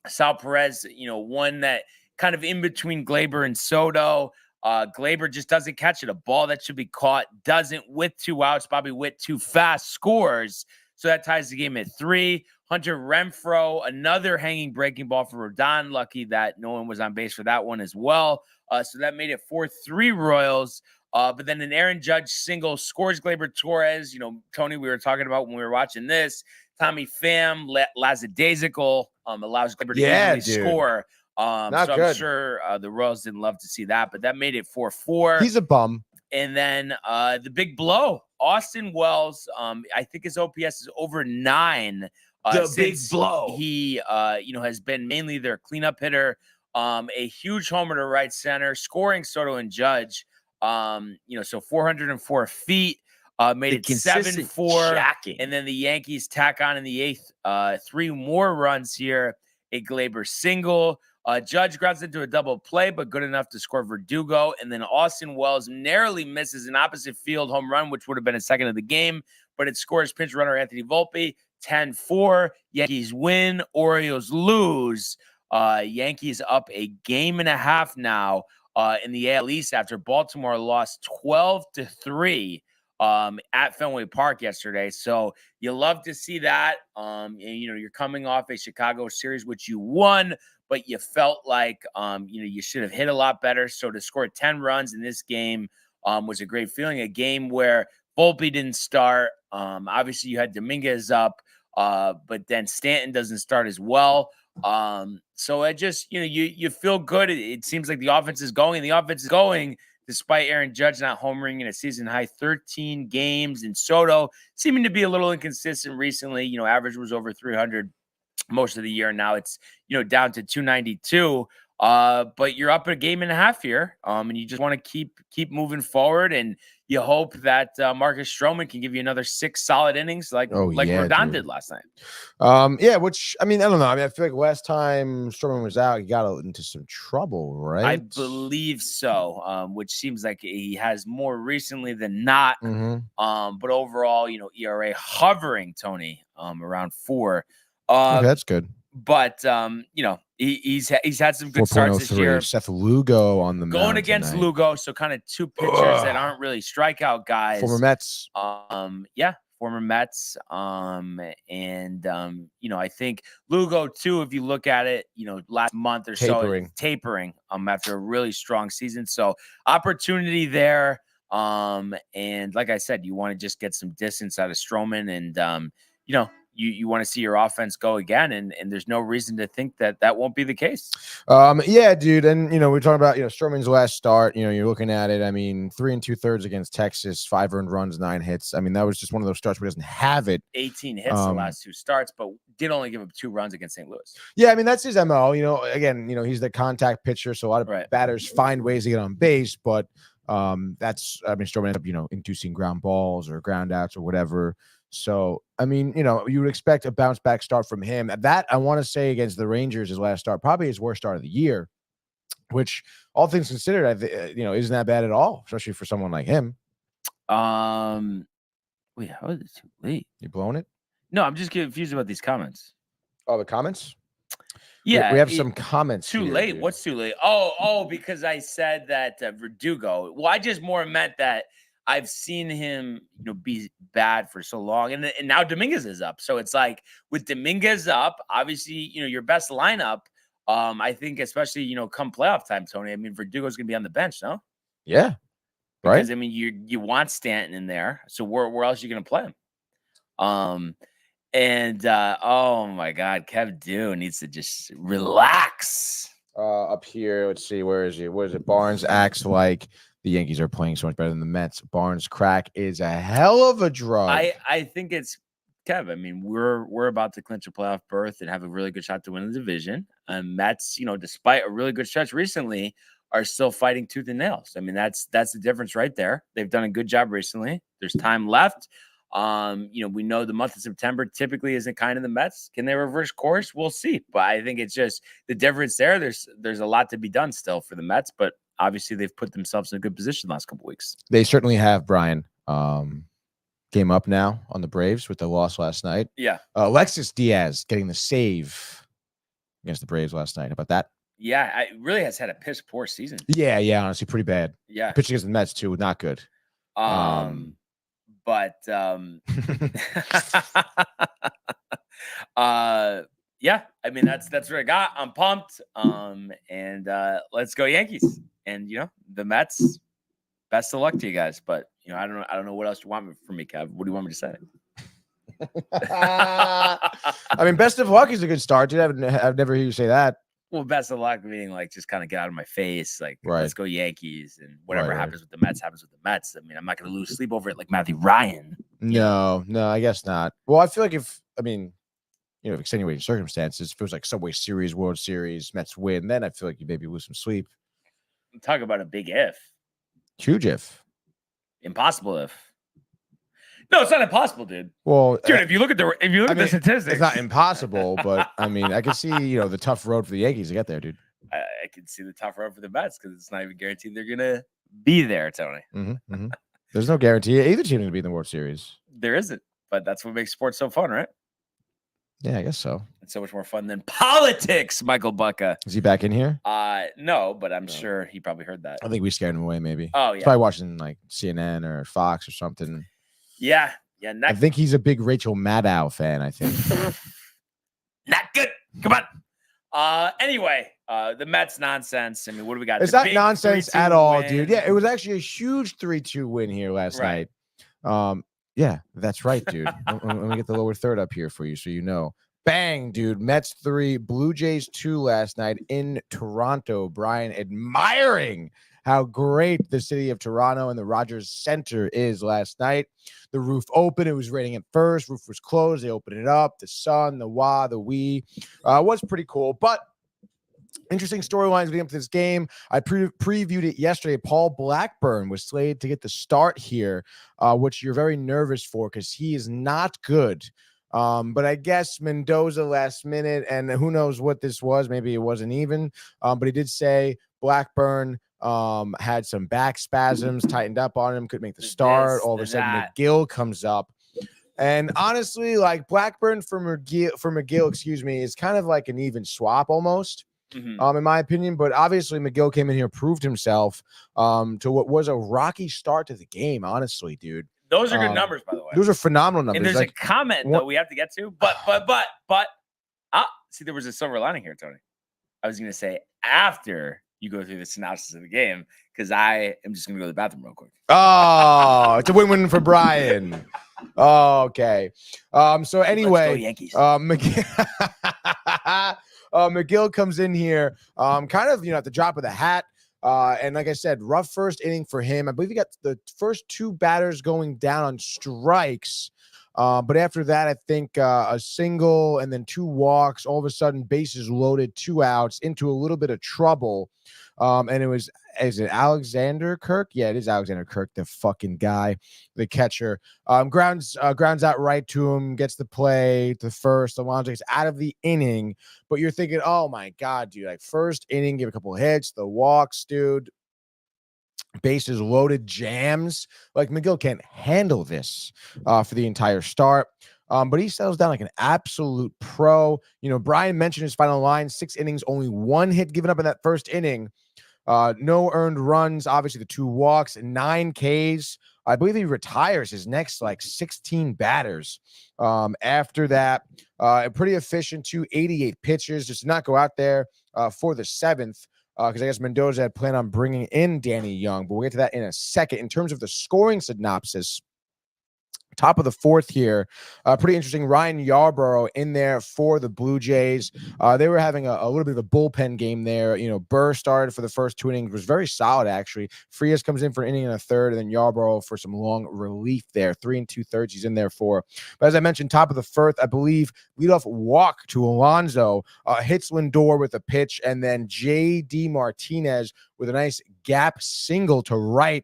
Sal Perez, one that kind of in between Gleyber and Soto. Gleyber just doesn't catch it. A ball that should be caught doesn't, with 2 outs. Bobby Witt too fast scores. So that ties the game at 3. Hunter Renfroe, another hanging breaking ball for Rodon. Lucky that no one was on base for that one as well. So that made it 4-3 Royals. But then an Aaron Judge single scores Gleyber Torres. Tony, we were talking about when we were watching this. Tommy Pham, lackadaisical, allows Gleyber to easily score. I'm sure the Royals didn't love to see that, but that made it 4-4. He's a bum. And then the big blow, Austin Wells. I think his OPS is over 9. The big blow. He, has been mainly their cleanup hitter. A huge homer to right center, scoring Soto and Judge. So 404 feet. Made it 7-4. And then the Yankees tack on in the 8th. 3 more runs here. A Gleyber single. Judge grounds into a double play, but good enough to score Verdugo. And then Austin Wells narrowly misses an opposite field home run, which would have been a second of the game, but it scores pinch runner Anthony Volpe. 10-4. Yankees win. Orioles lose. Yankees up a game and a half now in the AL East after Baltimore lost 12-3 at Fenway Park yesterday. So you love to see that. And, you're coming off a Chicago series, which you won, but you felt like, you should have hit a lot better. So to score 10 runs in this game was a great feeling. A game where Volpe didn't start. Obviously, you had Dominguez up, but then Stanton doesn't start as well. So I just, you feel good. It seems like the offense is going, and the offense is going despite Aaron Judge not homering in a season-high 13 games, and Soto seeming to be a little inconsistent recently. Average was over 300 most of the year. Now it's, down to 292. But you're up a game and a half here. And you just want to keep moving forward, and you hope that Marcus Stroman can give you another 6 solid innings like Rodon did last night. Yeah, which I don't know. I feel like last time Stroman was out, he got into some trouble, right? I believe so. Which seems like he has more recently than not. But overall, ERA hovering, Tony, around 4. Okay, that's good. But he's had some good starts this year. Seth Lugo on the going against tonight. Lugo, so kind of 2 pitchers that aren't really strikeout guys. Former Mets. Former Mets. I think Lugo too, if you look at it, last month or so, tapering after a really strong season. So opportunity there. And like I said, you want to just get some distance out of Stroman, and you want to see your offense go again, and there's no reason to think that won't be the case. Yeah, dude. And, we're talking about, Stroman's last start, you're looking at it. 3 2/3 against Texas, 5 earned runs, 9 hits. That was just one of those starts where he doesn't have it. 18 hits the last 2 starts, but did only give up 2 runs against St. Louis. Yeah. That's his MO, again, he's the contact pitcher. So a lot of batters find ways to get on base, but that's, Stroman ended up, inducing ground balls or ground outs or whatever. So, you would expect a bounce back start from him. That I want to say against the Rangers, his last start, probably his worst start of the year, which all things considered, isn't that bad at all, especially for someone like him. Wait, how is it too late? You blowing it? No, I'm just confused about these comments. Oh, the comments? Yeah, we have some comments. Too late. Dude. What's too late? Oh, because I said that Verdugo. Well, I just more meant that I've seen him, be bad for so long, and now Dominguez is up. So it's like with Dominguez up, obviously, your best lineup. I think especially, come playoff time, Tony. Verdugo's gonna be on the bench, no? Yeah, right. Because you want Stanton in there, so where else are you gonna play him? Oh my God, Kev Dew needs to just relax. Up here, let's see, where is it? Barnes acts like the Yankees are playing so much better than the Mets. Barnes crack is a hell of a drug. I think it's Kev. We're about to clinch a playoff berth and have a really good shot to win the division. Mets, despite a really good stretch recently, are still fighting tooth and nails. That's the difference right there. They've done a good job recently. There's time left. We know the month of September typically isn't kind of the Mets. Can they reverse course? We'll see. But I think it's just the difference there. There's a lot to be done still for the Mets, but obviously they've put themselves in a good position the last couple of weeks. They certainly have, Brian. Game up now on the Braves with the loss last night. Yeah. Alexis Diaz getting the save against the Braves last night. How about that? Yeah, it really has had a piss poor season. Yeah, honestly, pretty bad. Yeah. Pitching against the Mets too, not good. Yeah, that's what I got. I'm pumped. And let's go Yankees. And the Mets, best of luck to you guys. But I don't know what else you want from me, Kev. What do you want me to say? Best of luck is a good start, dude. I've never heard you say that. Well, best of luck meaning like just kind of get out of my face, like let's go Yankees, and whatever happens with the Mets happens with the Mets. I'm not going to lose sleep over it like Matthew Ryan. No, I guess not. Well, I feel like if extenuating circumstances, if it was like Subway Series, World Series, Mets win, then I feel like you maybe lose some sleep. Talk about a big if. Huge if. Impossible if. No, it's not impossible, dude. Well, dude, if you look at the statistics, it's not impossible. But I can see the tough road for the Yankees to get there, dude. I can see the tough road for the Mets because it's not even guaranteed they're gonna be there, Tony. There's no guarantee either team to be in the World Series. There isn't, but that's what makes sports so fun, right? Yeah, I guess so. It's so much more fun than politics, Michael Bucca. Is he back in here? No, but I'm sure he probably heard that. I think we scared him away, maybe. Oh, yeah. He's probably watching like CNN or Fox or something. Yeah. I think he's a big Rachel Maddow fan, I think. Not good. Come on. Anyway, the Mets nonsense. What do we got? It's not nonsense at all, dude. Yeah, it was actually a huge 3-2 win here last night. Yeah, that's right, dude. Let me get the lower third up here for you so you know. Bang, dude. Mets 3, Blue Jays 2 last night in Toronto. Brian admiring how great the city of Toronto and the Rogers Center is last night. The roof open. It was raining at first. Roof was closed. They opened it up. The sun, the wah, the wee. Was pretty cool. But interesting storylines leading up to this game. I previewed it yesterday. Paul Blackburn was slated to get the start here, which you're very nervous for because he is not good. But I guess Mendoza last minute, and who knows what this was. Maybe it wasn't even. But he did say Blackburn had some back spasms, tightened up on him, couldn't make the start. All of a sudden, McGill comes up. And honestly, like Blackburn for McGill, excuse me, is kind of like an even swap almost. In my opinion, but obviously McGill came in here, proved himself to what was a rocky start to the game. Honestly, dude, those are good numbers, by the way. Those are phenomenal numbers. And there's like, a comment that we have to get to, but see, there was a silver lining here, Tony. I was gonna say after you go through the synopsis of the game, because I am just gonna go to the bathroom real quick. Oh, it's a win-win for Brian. Oh, okay. So anyway, Yankees. McGill comes in here, kind of, at the drop of the hat. And like I said, rough first inning for him. I believe he got the first 2 batters going down on strikes. But after that, I think a single and then 2 walks, all of a sudden bases loaded, 2 outs, into a little bit of trouble. And is it Alexander Kirk? Yeah, it is Alexander Kirk, the fucking guy, the catcher. Grounds out right to him, gets the play to first. Alonso gets out of the inning, but you're thinking, oh my God, dude, like first inning, give a couple of hits, the walks, dude. Bases loaded, jams. Like McGill can't handle this for the entire start. But he settles down like an absolute pro. Brian mentioned his final line, 6 innings, only 1 hit given up in that first inning. No earned runs, obviously the 2 walks, 9 Ks. I believe he retires his next 16 batters. After that, pretty efficient, 288 pitches, just not go out there for the 7th. Because I guess Mendoza had planned on bringing in Danny Young, but we'll get to that in a second. In terms of the scoring synopsis, top of the 4th here, pretty interesting. Ryan Yarbrough in there for the Blue Jays. They were having a little bit of a bullpen game there. Burr started for the first 2 innings, was very solid actually. Frias comes in for an inning and a third, and then Yarbrough for some long relief there. 3 2/3 he's in there for. But as I mentioned, top of the 4th, I believe leadoff walk to Alonso, hits Lindor with a pitch, and then J.D. Martinez with a nice gap single to right.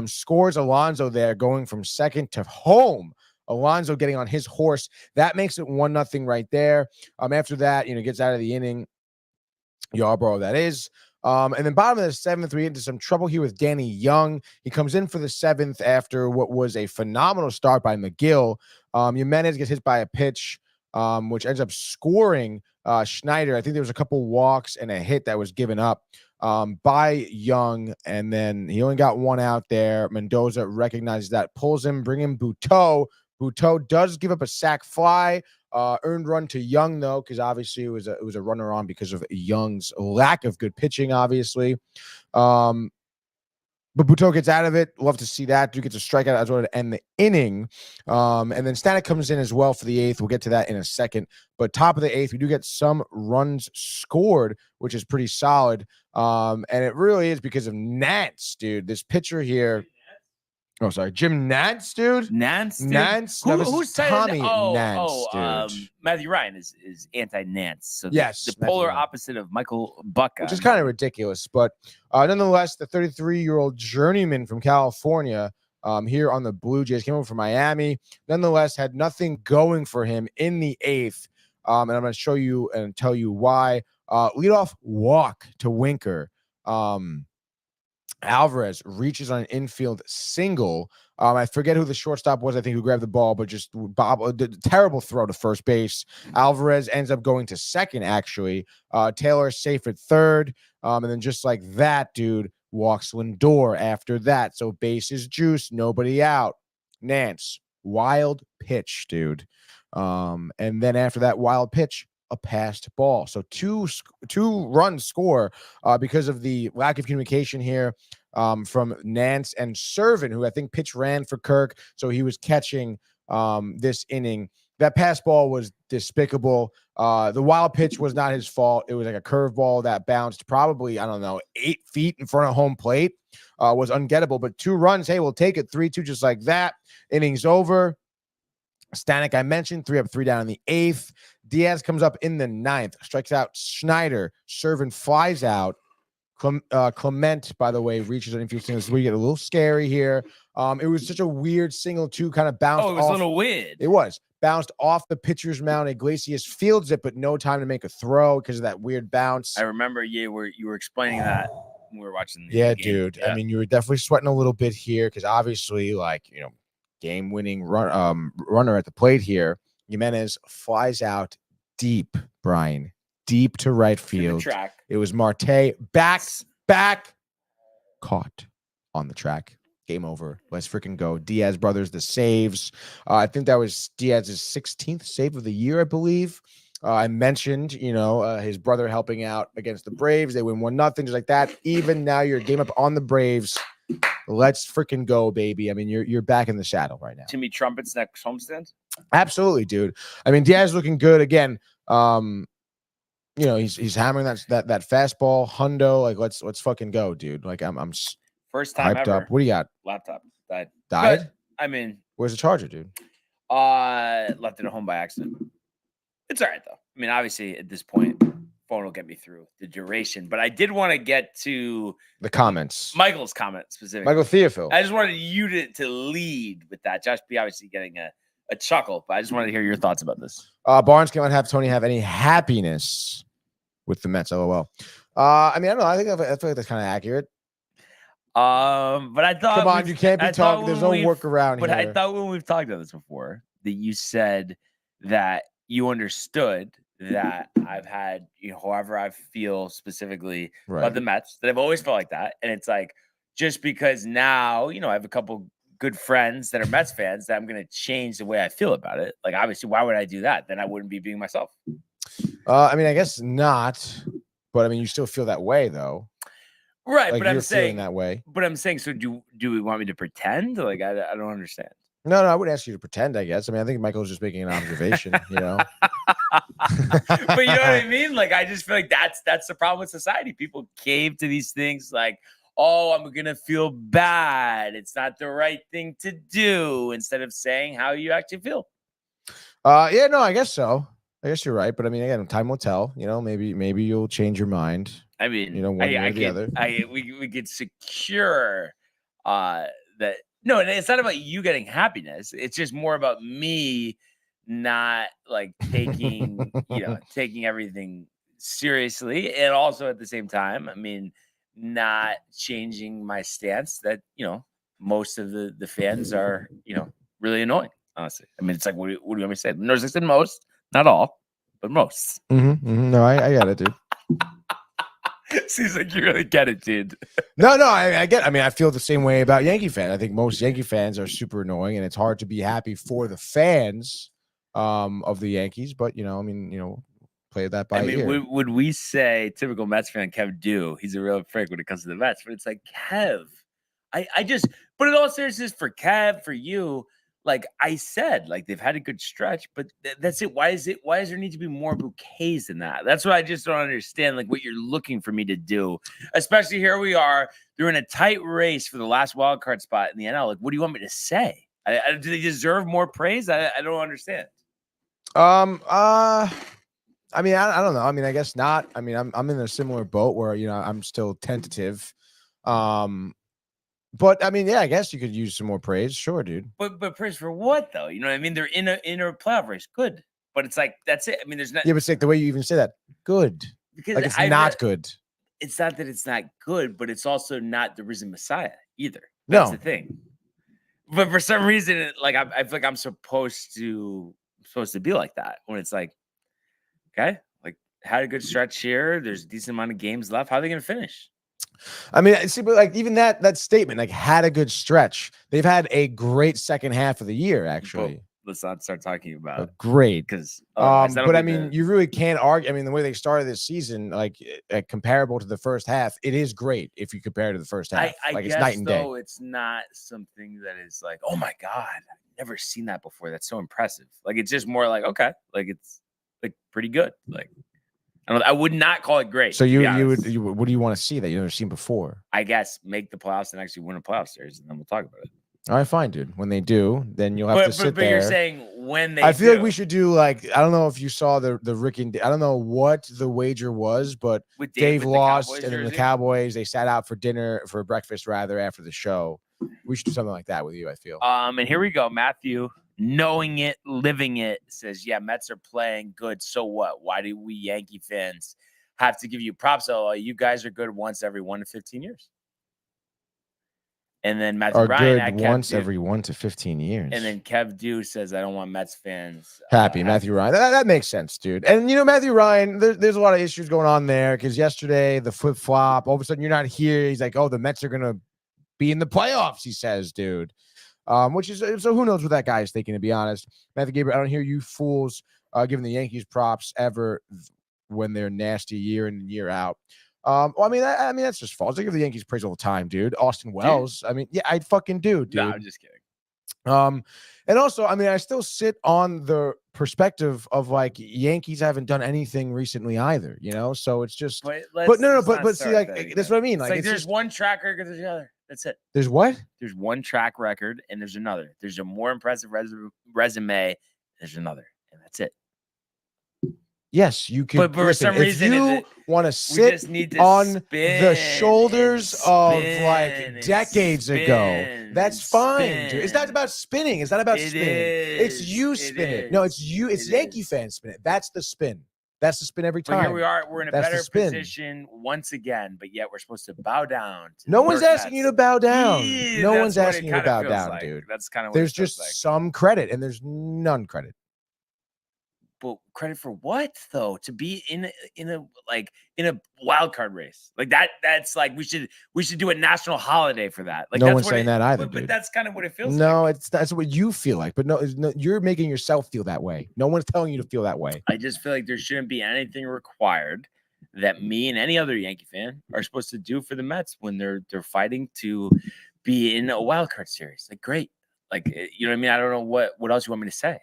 Scores Alonso there, going from second to home. Alonso getting on his horse. That makes it 1-0 right there. After that, gets out of the inning. Yarbrough, that is. And then bottom of the 7th, we get into some trouble here with Danny Young. He comes in for the 7th after what was a phenomenal start by McGill. Jimenez gets hit by a pitch, which ends up scoring Schneider. I think there was a couple walks and a hit that was given up by Young, and then he only got 1 out there. Mendoza recognizes that, pulls him, bring in Buteau. Buteau does give up a sac fly, earned run to Young though, because obviously it was a runner on because of Young's lack of good pitching, obviously. But Buteau gets out of it. Love to see that. Dude gets a strikeout as well to end the inning. And then Stanek comes in as well for the 8th. We'll get to that in a second. But top of the 8th, we do get some runs scored, which is pretty solid. And it really is because of Nance, dude. This pitcher here. Oh, sorry. Jim Nance, dude. Nance? Dude? Nance? Who's Tommy Nance, dude. Matthew Ryan is anti-Nance. So yes. The polar opposite of Michael Buck. Which is kind of ridiculous. But nonetheless, the 33-year-old journeyman from California here on the Blue Jays came over from Miami. Nonetheless, had nothing going for him in the 8th. And I'm going to show you and tell you why. Leadoff walk to Winker. Alvarez reaches on an infield single. I forget who the shortstop was, I think, who grabbed the ball, but just terrible throw to first base. Alvarez ends up going to second, actually. Taylor safe at third. And then just like that, dude, walks Lindor after that. So bases juice, nobody out. Nance, wild pitch, dude. And then after that wild pitch, a passed ball. So two runs score because of the lack of communication here from Nance and Servin, who I think pitch ran for Kirk. So he was catching this inning. that pass ball was despicable. The wild pitch was not his fault. It was like a curveball that bounced probably, I don't know, 8 feet in front of home plate. Was ungettable, but 2 runs. Hey, we'll take it. 3-2 just like that. Innings over. Stanek, I mentioned, 3 up, 3 down in the 8th. Diaz comes up in the 9th, strikes out Schneider. Servin flies out. Clement, by the way, reaches an infield single. This is where you get a little scary here. It was such a weird single 2 kind of bounced off. Oh, it was a little weird. It was. Bounced off the pitcher's mound. Iglesias fields it, but no time to make a throw because of that weird bounce. I remember you were explaining that when we were watching the game. Dude. Yeah. I mean, you were definitely sweating a little bit here because obviously, like, game-winning runner at the plate here. Jimenez flies out deep, Brian, deep to right field. Track. It was Marte back, caught on the track. Game over. Let's freaking go. Diaz brothers, the saves. I think that was Diaz's 16th save of the year, I believe. I mentioned, his brother helping out against the Braves. They win 1-0, just like that. Even now, you're a game up on the Braves. Let's freaking go, baby. I mean, you're back in the saddle right now. Timmy Trumpet's next homestand? Absolutely, dude. I mean, Diaz looking good again. He's hammering that fastball. Hundo, like let's fucking go, dude. Like I'm first time hyped ever. up. What do you got? Laptop died. Died? But, I mean, where's the charger, dude? Left it at home by accident. It's all right though. I mean, obviously at this point, phone will get me through the duration. But I did want to get to the comments. Michael's comment specifically. Michael Theophil. I just wanted you to lead with that. Josh B obviously getting a chuckle, but I just wanted to hear your thoughts about this. Barnes cannot have Tony have any happiness with the Mets. LOL. I mean, I don't know. I feel like that's kind of accurate. But I thought, come on, you can't be talking. There's no workaround here. But I thought when we've talked about this before, that you said that you understood that I've had, however I feel specifically about the Mets, that I've always felt like that. And it's like, just because now, I have a couple good friends that are Mets fans, that I'm going to change the way I feel about it. Like, obviously, why would I do that? Then I wouldn't be being myself. I mean, I guess not, but I mean, you still feel that way though. Right. Like but I'm saying that way, but I'm saying, so do we want me to pretend? Like, I don't understand. No, I wouldn't ask you to pretend, I guess. I mean, I think Michael's just making an observation, But you know what I mean? Like, I just feel like that's the problem with society. People cave to these things like, oh, I'm going to feel bad. It's not the right thing to do, instead of saying how you actually feel. Yeah, no, I guess so. I guess you're right. But I mean, again, time will tell. Maybe you'll change your mind. I mean, one way or the other. We could secure that. No, and it's not about you getting happiness. It's just more about me not like taking, taking everything seriously. And also at the same time, I mean, not changing my stance that, most of the fans are, really annoying, honestly. I mean, it's like, what do you want me to say? No, I said most, not all, but most. No, I get it, dude. Seems like you really get it, dude. No, I get it. I mean, I feel the same way about Yankee fans. I think most Yankee fans are super annoying, and it's hard to be happy for the fans of the Yankees. But play that by ear. Would we say typical Mets fan Kev do? He's a real prick when it comes to the Mets, but it's like, Kev, I just, but in all seriousness, for Kev, for you, like I said, like they've had a good stretch, but that's it. Why does there need to be more bouquets than that? That's what I just don't understand. Like what you're looking for me to do, especially here we are. They're in a tight race for the last wild card spot in the NL. Like, what do you want me to say? Do they deserve more praise? I don't understand. I mean, I don't know. I mean, I guess not. I mean, I'm in a similar boat where I'm still tentative. But I mean, yeah, I guess you could use some more praise. Sure, dude. But praise for what though? You know what I mean? They're in a playoff race. Good. But it's like, that's it. I mean, there's not. Yeah, but it's like the way you even say that. Good. Because like it's not good. It's not that it's not good, but it's also not the risen Messiah either. That's the thing. But for some reason, like I feel like I'm supposed to be like that when it's like, okay, like had a good stretch here. There's a decent amount of games left. How are they going to finish? I mean, see, but like even that statement, like had a good stretch. They've had a great second half of the year, actually. Well, let's not start talking about great because. But I mean, you really can't argue. I mean, the way they started this season, like comparable to the first half, it is great if you compare to the first half. I like guess, it's night and day. It's not something that is like, oh my god, I never seen that before. That's so impressive. Like, it's just more like, okay, like it's like pretty good. Like, I would not call it great. So you would what do you want to see that you've never seen before? I guess make the playoffs and actually win a playoff series, and then we'll talk about it. All right, fine, dude. When they do, then you'll have to sit there. But you're saying when they I feel do. like we should do like, I don't know if you saw the Rick and I don't know what the wager was, but With Dave with the lost, Cowboys and then the jersey? Cowboys, they sat out for breakfast rather after the show. We should do something like that with you, I feel. And here we go. Matthew, knowing it, living it, says, yeah, Mets are playing good. So what? Why do we Yankee fans have to give you props? Oh, you guys are good once every 1 to 15 years. And then Matthew Are Ryan good once every 1 to 15 years. And then Kev Dew says, I don't want Mets fans happy. Matthew Ryan. That makes sense, dude. And, Matthew Ryan, there's a lot of issues going on there because yesterday, the flip-flop, all of a sudden you're not here. He's like, oh, the Mets are going to be in the playoffs, he says, dude. Which is, so who knows what that guy is thinking, to be honest. Matthew Gabriel, I don't hear you fools giving the Yankees props ever when they're nasty year in and year out. Well, I mean, that's just false. I give the Yankees praise all the time, dude. Austin Wells. I mean, yeah, I fucking do, dude. No, I'm just kidding. And also, I mean, I still sit on the perspective of like Yankees haven't done anything recently either, So it's just, but see, like that's what I mean. Like it's there's just one track record, there's the other. That's it. There's what? There's one track record, and there's another. There's a more impressive resume. There's another, and that's it. Yes, you can. But for some reason, you want to sit on the shoulders of like decades ago, that's fine, dude. It's not about spinning. It's not about spinning. It's you spin it. No, it's you. It's Yankee fans spin it. That's the spin. That's the spin every time. But here we are. We're in a better position once again, but yet we're supposed to bow down. No one's asking you to bow down. No one's asking you to bow down, like. dude. That's kind of what there's just some credit, and there's none credit. But credit for what though? To be in a wild card race like that's like we should do a national holiday for that. Like no one's saying that either, but that's kind of what it feels like. No, that's what you feel like. But no, you're making yourself feel that way. No one's telling you to feel that way. I just feel like there shouldn't be anything required that me and any other Yankee fan are supposed to do for the Mets when they're fighting to be in a wild card series. Like great, like you know what I mean. I don't know what else you want me to say.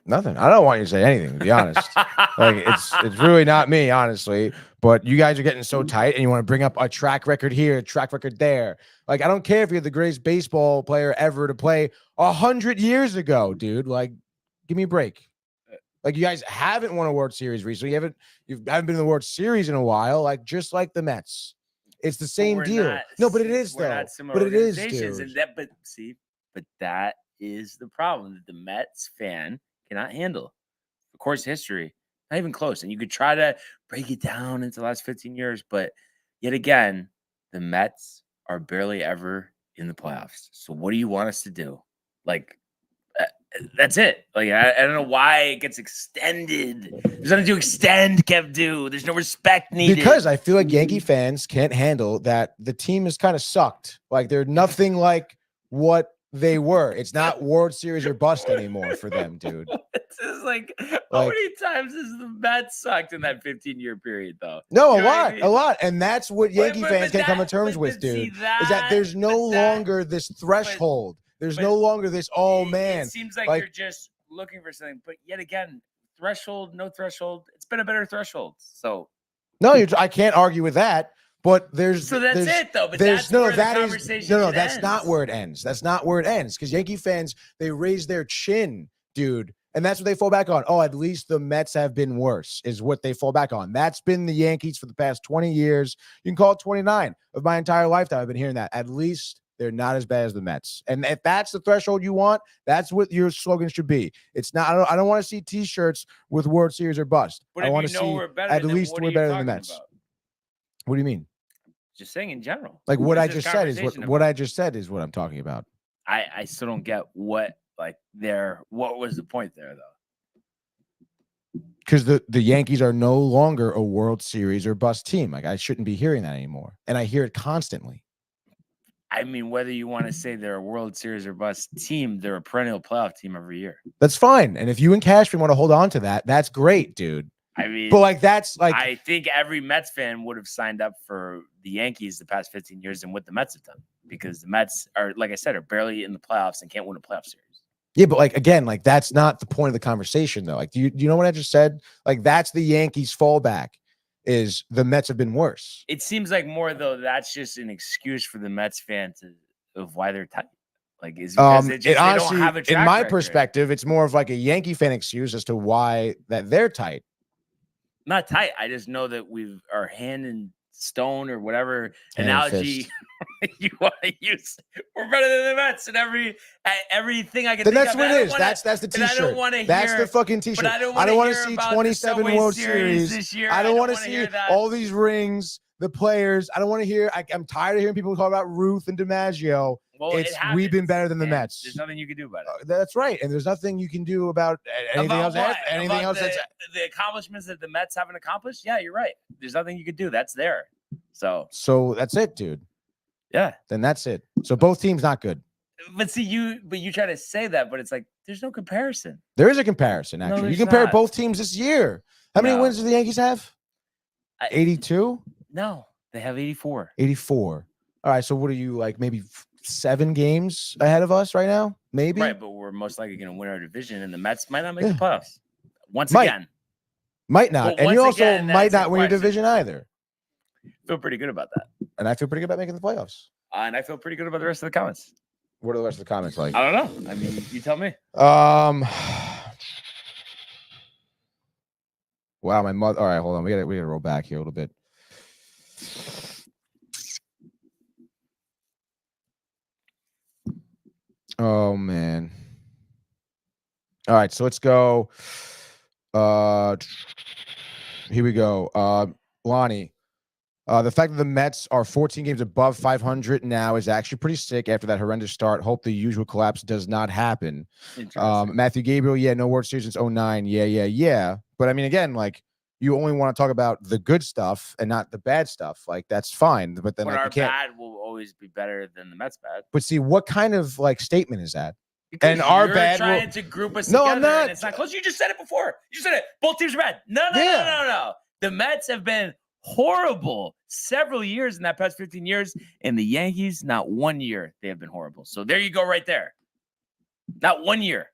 Nothing. I don't want you to say anything, to be honest. Like it's really not me, honestly. But you guys are getting so tight, and you want to bring up a track record here, a track record there. Like I don't care if you're the greatest baseball player ever to play 100 years ago, dude. Like, give me a break. Like you guys haven't won a World Series recently. You haven't been in the World Series in a while. Like just like the Mets, it's the same deal. No, but it is though. But it is, dude. But that is the problem that the Mets fan cannot handle. Of course, history, not even close. And you could try to break it down into the last 15 years, but yet again, the Mets are barely ever in the playoffs. So what do you want us to do? Like, that's it. Like, I don't know why it gets extended. There's nothing to extend, Kev Dew. There's no respect needed. Because I feel like Yankee fans can't handle that the team is kind of sucked. Like, they're nothing like what they were. It's not World Series or bust anymore for them, dude. It's just like how many times has the Mets sucked in that 15-year period, though? No, a lot. And that's what Yankee fans can't come to terms with, dude. Is that there's no longer this threshold. There's no longer this, oh, man. It seems like you're just looking for something. But yet again, threshold, no threshold. It's been a better threshold. So. No, I can't argue with that. But that's it though. But that's not where it ends. That's not where it ends. Because Yankee fans, they raise their chin, dude, and that's what they fall back on. Oh, at least the Mets have been worse, is what they fall back on. That's been the Yankees for the past 20 years. You can call it 29 of my entire lifetime. I've been hearing that. At least they're not as bad as the Mets. And if that's the threshold you want, that's what your slogan should be. It's not. I don't want to see T-shirts with World Series or bust. But I want to see at least we're better than the Mets. What do you mean? Just saying in general. Like what I just said is what I just said is what I'm talking about. I still don't get what was the point there though? Because the Yankees are no longer a World Series or bust team. Like I shouldn't be hearing that anymore. And I hear it constantly. I mean, whether you want to say they're a World Series or bust team, they're a perennial playoff team every year. That's fine. And if you and Cashman want to hold on to that, that's great, dude. I mean, but I think every Mets fan would have signed up for the Yankees the past 15 years and what the Mets have done. because the Mets are, like I said, are barely in the playoffs and can't win a playoff series. Yeah, but like again, like that's not the point of the conversation though. Like, do you know what I just said? Like that's the Yankees' fallback is the Mets have been worse. It seems like more though that's just an excuse for the Mets fan of why they're tight. Like is because Honestly, they don't have a track in my record. perspective, it's more of like a Yankee fan excuse as to why that they're tight. Not tight. I just know that our hand in stone or whatever analogy you want to use. We're better than the Mets in everything I can think that's of. what it is. That's the t-shirt. I don't want to That's hear, the fucking t-shirt. I don't want to see 27 World Series this year. I don't want to see all these rings, the players. I don't want to hear. I'm tired of hearing people talk about Ruth and DiMaggio. Well, we've been better than the Mets. There's nothing you can do about it. That's right, and there's nothing you can do about anything else. Anything else? The accomplishments that the Mets haven't accomplished. Yeah, you're right. There's nothing you could do. That's there. So that's it, dude. Yeah. Then that's it. So both teams not good. But see, you try to say that, but it's like there's no comparison. There is a comparison, actually. No, you compare not. Both teams this year. How many wins do the Yankees have? 82? No, they have 84. 84. All right, so what are you like? Maybe 7 games ahead of us right now? Maybe. Right, but we're most likely going to win our division, and the Mets might not make the playoffs again. Might not, well, and you also again, might not win your division either. Feel pretty good about that, and I feel pretty good about making the playoffs. And I feel pretty good about the rest of the comments. What are the rest of the comments like? I don't know. I mean, you tell me. Wow, my mother. All right, hold on. We gotta roll back here a little bit. Oh man. All right, so let's go. Here we go. Lonnie. The fact that the Mets are 14 games above 500 now is actually pretty sick after that horrendous start. Hope the usual collapse does not happen. Matthew Gabriel, yeah, no World Series since 09. Yeah. But I mean, again, like you only want to talk about the good stuff and not the bad stuff. Like that's fine. But then our bad will always be better than the Mets bad. But see, what kind of like statement is that? Because and our bad trying to group us no, together. I'm not. And it's not close. You just said it before. You said it. Both teams are bad. No. The Mets have been horrible several years in that past 15 years, and the Yankees, not 1 year they have been horrible. So there you go, right there. Not 1 year.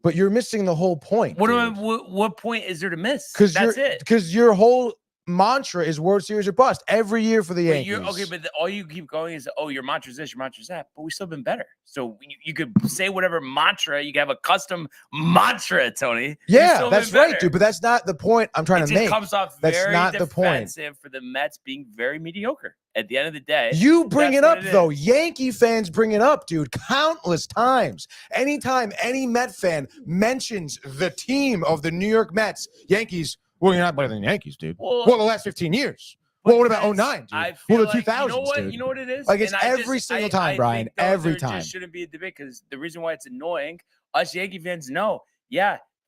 But you're missing the whole point. What point is there to miss? That's it. Because your whole mantra is World Series or bust every year for the Yankees. But all you keep going is, your mantra's this, your mantra's that. But we've still been better. So you could say whatever mantra. You can have a custom mantra, Tony. Yeah, that's right, dude. But that's not the point I'm trying to make. It comes off very defensive for the Mets being very mediocre. At the end of the day, you bring it up, though. Yankee fans bring it up, dude, countless times. Anytime any Met fan mentions the team of the New York Mets, Yankees, well, you're not better than the Yankees, dude. Well, the last 15 years. Well, what about 09, dude? Well, the 2000s, dude. You know what it is? Like, it's every single time, Brian. Every time. It just shouldn't be a debate because the reason why it's annoying, us Yankee fans know,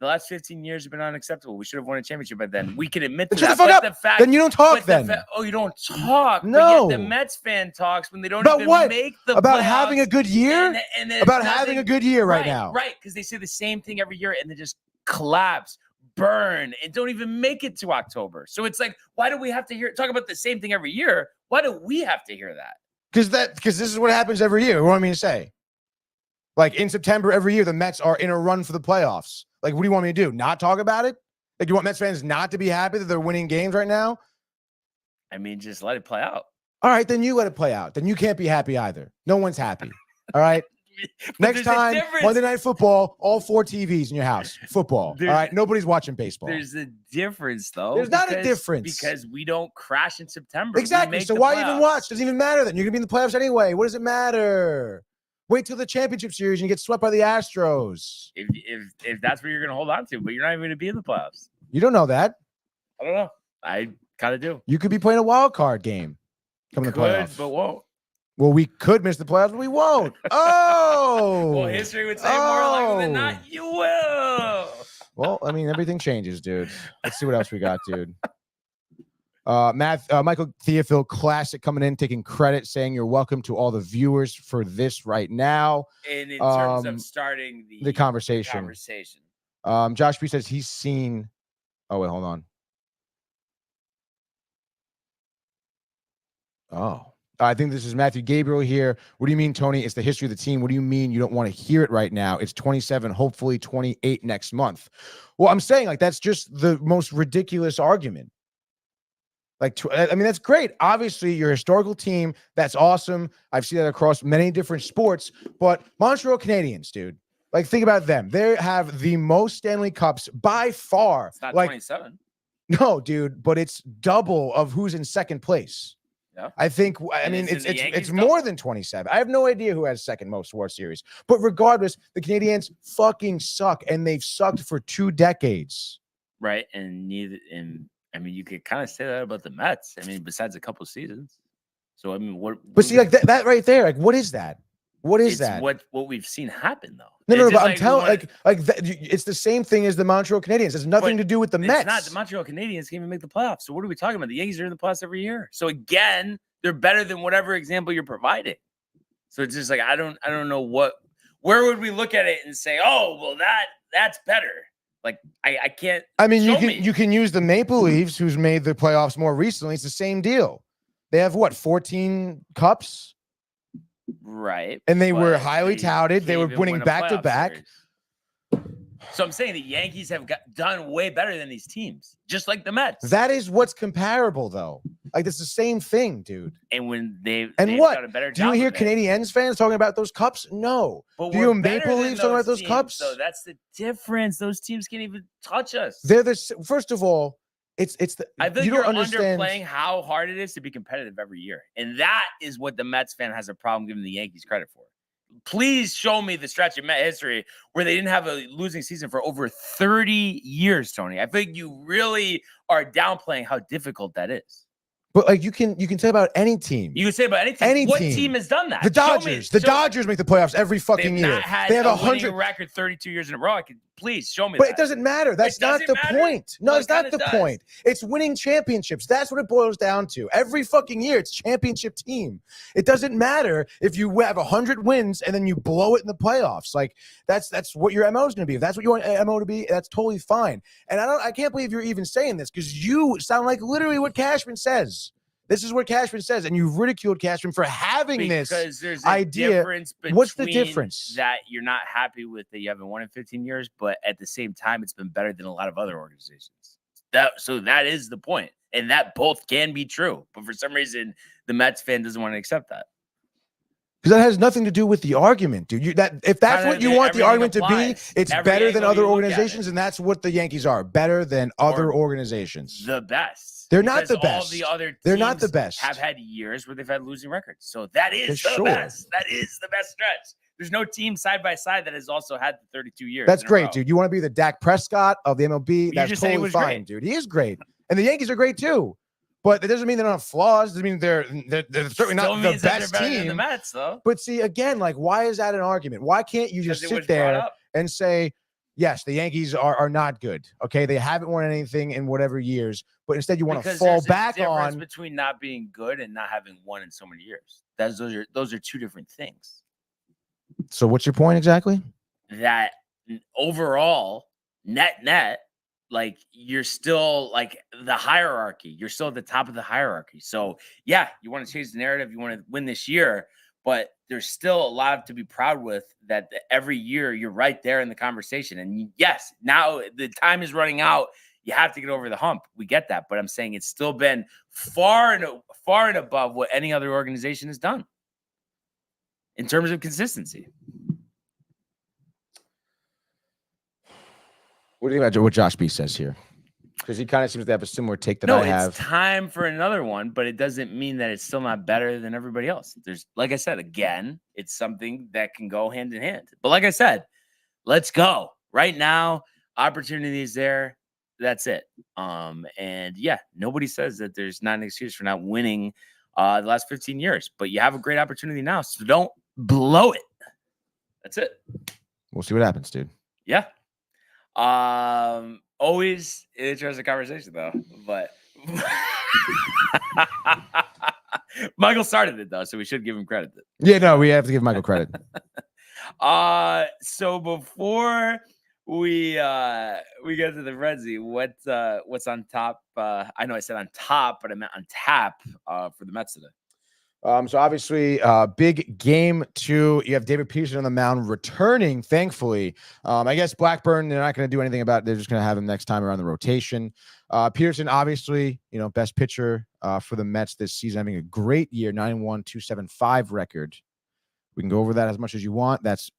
the last 15 years have been unacceptable. We should have won a championship by then. We can admit to that. Shut the fuck up. Then you don't talk then. You don't talk. No. But yet the Mets fan talks when they don't about even what? make the About playoffs. Having a good year? About having a good year right now. Right, because they say the same thing every year and they just collapse, burn, and don't even make it to October. So it's like, why do we have to talk about the same thing every year? Why do we have to hear that? Because this is what happens every year. What do you want me to say? Like in September every year, the Mets are in a run for the playoffs. Like, what do you want me to do? Not talk about it? Like, you want Mets fans not to be happy that they're winning games right now? I mean, just let it play out. All right, then you let it play out. Then you can't be happy either. No one's happy. All right? Next time, Monday Night Football, all 4 TVs in your house. Football. All right? Nobody's watching baseball. There's a difference, though. There's not a difference. Because we don't crash in September. Exactly. So why even watch? Doesn't even matter then. You're going to be in the playoffs anyway. What does it matter? Wait till the championship series and you get swept by the Astros. If that's what you're going to hold on to, but you're not even going to be in the playoffs. You don't know that. I don't know. I kind of do. You could be playing a wild card game coming to playoffs. But won't. Well, we could miss the playoffs, but we won't. Oh. Well, history would say more likely than not, you will. Well, I mean, everything changes, dude. Let's see what else we got, dude. Michael Theophil Classic coming in, taking credit, saying you're welcome to all the viewers for this right now. And in terms of starting the conversation. Josh B says he's seen. Oh, wait, hold on. Oh, I think this is Matthew Gabriel here. What do you mean, Tony? It's the history of the team. What do you mean you don't want to hear it right now? It's 27, hopefully 28 next month. Well, I'm saying like that's just the most ridiculous argument. Like, I mean, that's great. Obviously, you're a historical team. That's awesome. I've seen that across many different sports. But Montreal Canadiens, dude, like think about them. They have the most Stanley Cups by far. It's not like 27. No, dude, but it's double of who's in second place. Yeah. I think. I And mean, isn't the it's Yankees more than 27. I have no idea who has second most World Series. But regardless, the Canadiens fucking suck, and they've sucked for 2 decades. Right. And I mean, you could kind of say that about the Mets. I mean, besides a couple seasons. So I mean, what? But see, like that right there, like what is that? What is that? What we've seen happen though. No, but I'm telling, it's the same thing as the Montreal Canadiens. It's nothing to do with the Mets. It's not. The Montreal Canadiens can't even make the playoffs. So what are we talking about? The Yankees are in the playoffs every year. So again, they're better than whatever example you're providing. So it's just like I don't know where would we look at it and say, oh, well that's better. Like I can't. I mean, you can use the Maple Leafs, who's made the playoffs more recently. It's the same deal. They have what, 14 cups? Right. And they were highly touted. They were winning back to back. So I'm saying the Yankees have done way better than these teams, just like the Mets. That is what's comparable, though. Like it's the same thing, dude. And when they've done a better do job you hear of it. Canadiens fans talking about those cups? No. But do you hear Maple Leafs talking about those teams, cups? So that's the difference. Those teams can't even touch us. They're first of all, it's the. I think you you're don't understand underplaying how hard it is to be competitive every year, and that is what the Mets fan has a problem giving the Yankees credit for. Please show me the stretch of Met history where they didn't have a losing season for over 30 years, Tony. I think you really are downplaying how difficult that is. But like you can say about any team. You can say about any team. What team has done that? The Dodgers. The Dodgers make the playoffs every fucking year. They have 100 record 32 years in a row. Please show me. But it doesn't matter. That's not the point. No, it's not the point. It's winning championships. That's what it boils down to. Every fucking year, it's championship team. It doesn't matter if you have 100 wins and then you blow it in the playoffs. Like that's what your MO is going to be. If that's what you want MO to be, that's totally fine. And I can't believe you're even saying this because you sound like literally what Cashman says. This is what Cashman says, and you've ridiculed Cashman for having this there's idea. Difference What's the difference? That you're not happy with that you haven't won in 15 years, but at the same time, it's been better than a lot of other organizations. So that is the point, and that both can be true. But for some reason, the Mets fan doesn't want to accept that. Because that has nothing to do with the argument, dude. If that's what you want the argument to be, it's better than other organizations, and that's what the Yankees are. Better than other organizations. The best. They're not the best. All the other teams they're not the best. Have had years where they've had losing records. So that is the best. That is the best stretch. There's no team side by side that has also had the 32 years. That's great, dude. You want to be the Dak Prescott of the MLB? That's totally fine, dude. He is great. And the Yankees are great too. But it doesn't mean they don't have flaws. It means they're certainly not the best team. Than the Mets, though. But see, again, like, why is that an argument? Why can't you just sit there and say, yes, the Yankees are not good. Okay, they haven't won anything in whatever years, but instead you want to fall back on between not being good and not having won in so many years. Those are two different things. So what's your point exactly? That overall, net. Like you're still like the hierarchy. You're still at the top of the hierarchy. So yeah, you want to change the narrative. You want to win this year, but there's still a lot to be proud with that every year you're right there in the conversation. And yes, now the time is running out. You have to get over the hump. We get that. But I'm saying it's still been far and above what any other organization has done in terms of consistency. What do you think about what Josh B says here? Because he kind of seems to have a similar take that I have. It's time for another one, but it doesn't mean that it's still not better than everybody else. There's, like I said, again, it's something that can go hand in hand. But like I said, let's go. Right now, opportunity is there. That's it. And yeah, nobody says that there's not an excuse for not winning the last 15 years. But you have a great opportunity now, so don't blow it. That's it. We'll see what happens, dude. Yeah. Always an interesting conversation though, but Michael started it though, so we should give him credit. Yeah, no, we have to give Michael credit. So before we get to the frenzy, what's on top? I know I said on top, but I meant on tap for the Mets today. So obviously, big game 2. You have David Peterson on the mound returning, thankfully. I guess Blackburn, they're not going to do anything about it. They're just going to have him next time around the rotation. Peterson, obviously, best pitcher for the Mets this season, having a great year, 91.275 record. We can go over that as much as you want. That's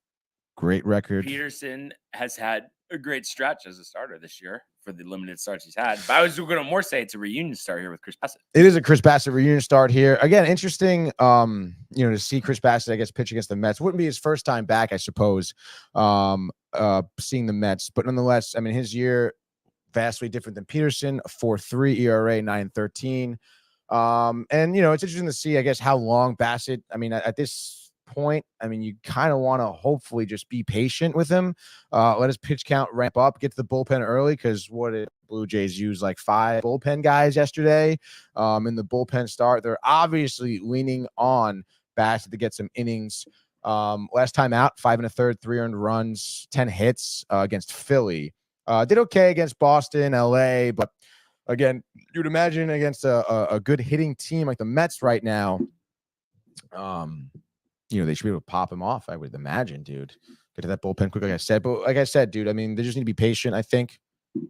great record. Peterson has had a great stretch as a starter this year for the limited starts he's had. But I was going to more say it's a reunion start here with Chris Bassett. It is a Chris Bassett reunion start here. Again, interesting, to see Chris Bassett, I guess, pitch against the Mets. Wouldn't be his first time back, I suppose, seeing the Mets. But nonetheless, I mean, his year, vastly different than Peterson, a 4.3 ERA, 9.13. And, it's interesting to see, I guess, how long Bassett, I mean, at this point, I mean, you kind of want to hopefully just be patient with him, let his pitch count ramp up, get to the bullpen early, because what did Blue Jays use, like 5 bullpen guys yesterday in the bullpen start? They're obviously leaning on Bassett to get some innings. Last time out, 5 1/3, 3 earned runs, 10 hits against Philly. Did okay against Boston, LA, but again, you'd imagine against a good hitting team like the Mets right now, they should be able to pop him off, I would imagine, dude. Get to that bullpen quick, like I said. But like I said, dude, I mean, they just need to be patient, I think.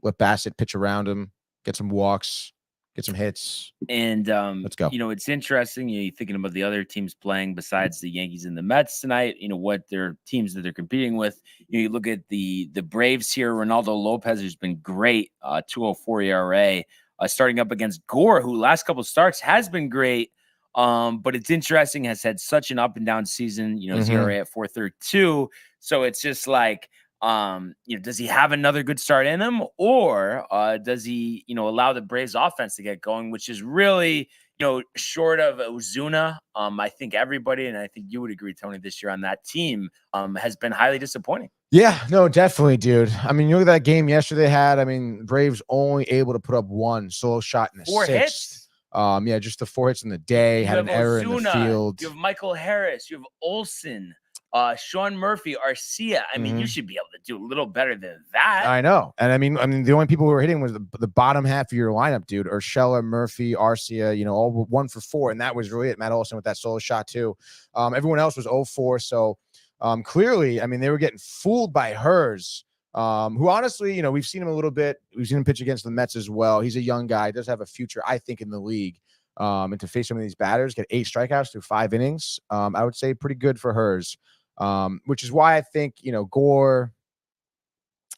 Let Bassett pitch around him, get some walks, get some hits. And let's go. It's interesting. You're thinking about the other teams playing besides the Yankees and the Mets tonight. What their teams that they're competing with. You look at the Braves here. Ronaldo Lopez, who's been great, 2.04 ERA, starting up against Gore, who last couple starts has been great. But it's interesting, has had such an up and down season, his ERA at 4.32. So it's just like, does he have another good start in him, or does he, allow the Braves offense to get going, which is really, short of Ozuna. I think everybody, and I think you would agree, Tony, this year on that team has been highly disappointing. Yeah, no, definitely, dude. I mean, you look at that game yesterday they had. I mean, Braves only able to put up 1 solo shot in the 4 6th. hits. Just the 4 hits in the day. Had an error in the field. You have Michael Harris. You have Olsen, Sean Murphy, Arcia. I mean, you should be able to do a little better than that. I know. And I mean, the only people who were hitting was the bottom half of your lineup, dude. Urshela, Murphy, Arcia, all 1 for 4. And that was really it. Matt Olson with that solo shot too. Everyone else was 0-4. So clearly, I mean, they were getting fooled by Hers. Who honestly, we've seen him a little bit. We've seen him pitch against the Mets as well. He's a young guy, does have a future, I think, in the league. And to face some of these batters, get 8 strikeouts through 5 innings, I would say pretty good for Hers. Which is why I think, Gore,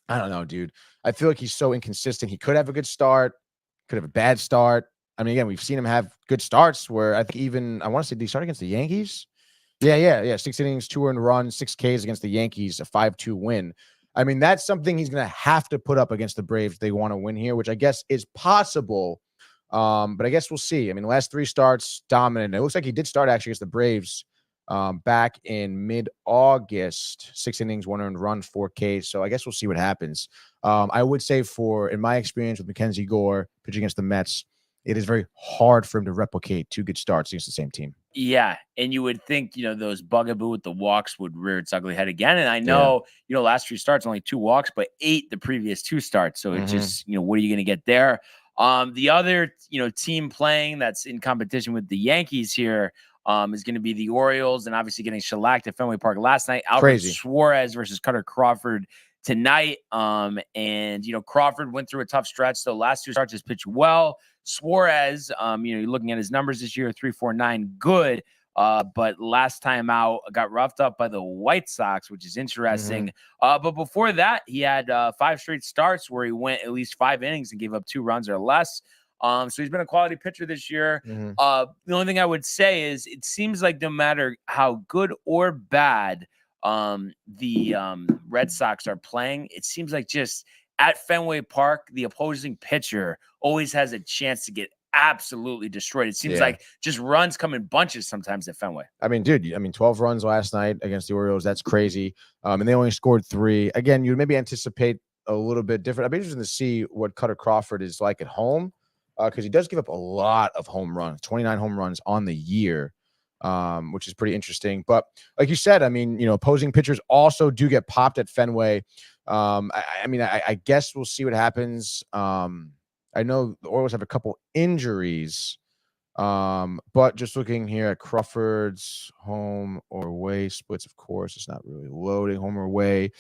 I don't know, dude. I feel like he's so inconsistent. He could have a good start, could have a bad start. I mean, again, we've seen him have good starts where I think I want to say, did he start against the Yankees? Yeah. 6 innings, 2 earned runs, 6 Ks against the Yankees, a 5-2 win. I mean, that's something he's going to have to put up against the Braves if they want to win here, which I guess is possible. But I guess we'll see. I mean, the last 3 starts, dominant. It looks like he did start actually against the Braves back in mid-August. 6 innings, 1 earned run, 4 Ks. So I guess we'll see what happens. I would say in my experience with Mackenzie Gore pitching against the Mets, it is very hard for him to replicate 2 good starts against the same team. Yeah, and you would think, those bugaboo with the walks would rear its ugly head again. And I know, last 3 starts, only 2 walks, but 8 the previous 2 starts. So it's just, what are you going to get there? The other, team playing that's in competition with the Yankees here is going to be the Orioles, and obviously getting shellacked at Fenway Park last night. Albert Suarez versus Cutter Crawford tonight. And, Crawford went through a tough stretch. So last 2 starts has pitched well. Suarez, you're looking at his numbers this year, 3.49, good. But last time out got roughed up by the White Sox, which is interesting. But before that, he had 5 straight starts where he went at least 5 innings and gave up 2 runs or less. So he's been a quality pitcher this year. The only thing I would say is it seems like no matter how good or bad the Red Sox are playing, it seems like just at Fenway Park, the opposing pitcher always has a chance to get absolutely destroyed. It seems like just runs come in bunches sometimes at Fenway. I mean, dude, 12 runs last night against the Orioles. That's crazy. And they only scored 3. Again, you'd maybe anticipate a little bit different. I'd be interested to see what Cutter Crawford is like at home because he does give up a lot of home runs, 29 home runs on the year, which is pretty interesting. But like you said, I mean, opposing pitchers also do get popped at Fenway. I guess we'll see what happens. I know the Orioles have a couple injuries. But just looking here at Crawford's home or away splits, of course, it's not really loading. Home or away.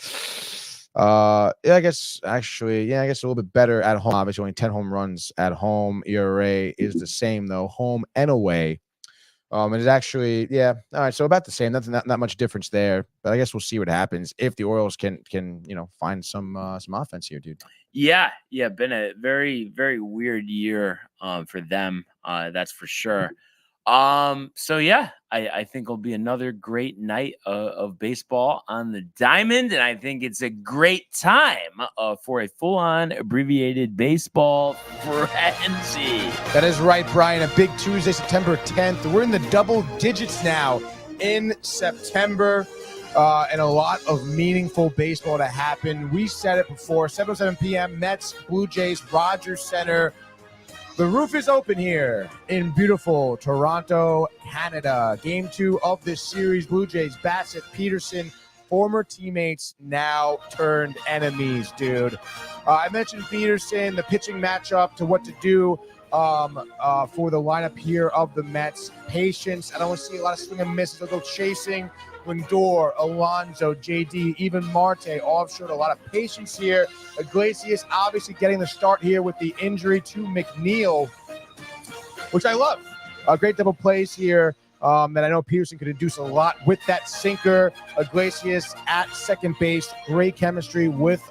Yeah, I guess a little bit better at home. Obviously, only 10 home runs at home. ERA is the same though, home and away. It's actually, yeah, all right. So about the same. Not much difference there. But I guess we'll see what happens if the Orioles can find some offense here, dude. Yeah, been a very, very weird year for them. That's for sure. So yeah, I think it'll be another great night of baseball on the diamond, and I think it's a great time for a full-on abbreviated baseball frenzy. That is right, Brian. A big Tuesday, September 10th. We're in the double digits now in September, and a lot of meaningful baseball to happen. We said it before, 7:07 p.m., Mets, Blue Jays, Rogers Center. The roof is open here in beautiful Toronto, Canada. Game 2 of this series, Blue Jays, Bassett, Peterson, former teammates now turned enemies, dude. I mentioned Peterson, the pitching matchup to what to do for the lineup here of the Mets. Patience. I don't want to see a lot of swing and misses. They'll go chasing. Lindor, Alonso, JD, even Marte, all have showed a lot of patience here. Iglesias obviously getting the start here with the injury to McNeil, which I love. A great double plays here that I know Peterson could induce a lot with that sinker. Iglesias at second base, great chemistry with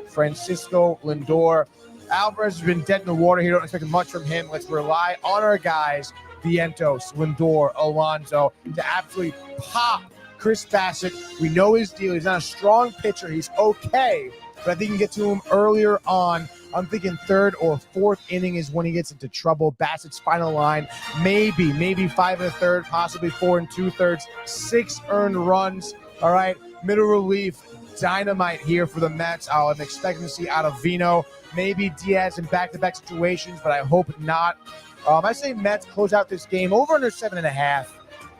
Francisco Lindor. Alvarez has been dead in the water here. Don't expect much from him. Let's rely on our guys, Vientos, Lindor, Alonso, to absolutely pop Chris Bassett. We know his deal. He's not a strong pitcher. He's okay, but I think you can get to him earlier on. I'm thinking third or fourth inning is when he gets into trouble. Bassett's final line, maybe 5 1/3, possibly 4 2/3, 6 earned runs. All right, middle relief, dynamite here for the Mets. I'm expecting to see Ottavino, maybe Diaz in back-to-back situations, but I hope not. I say Mets close out this game over under 7.5.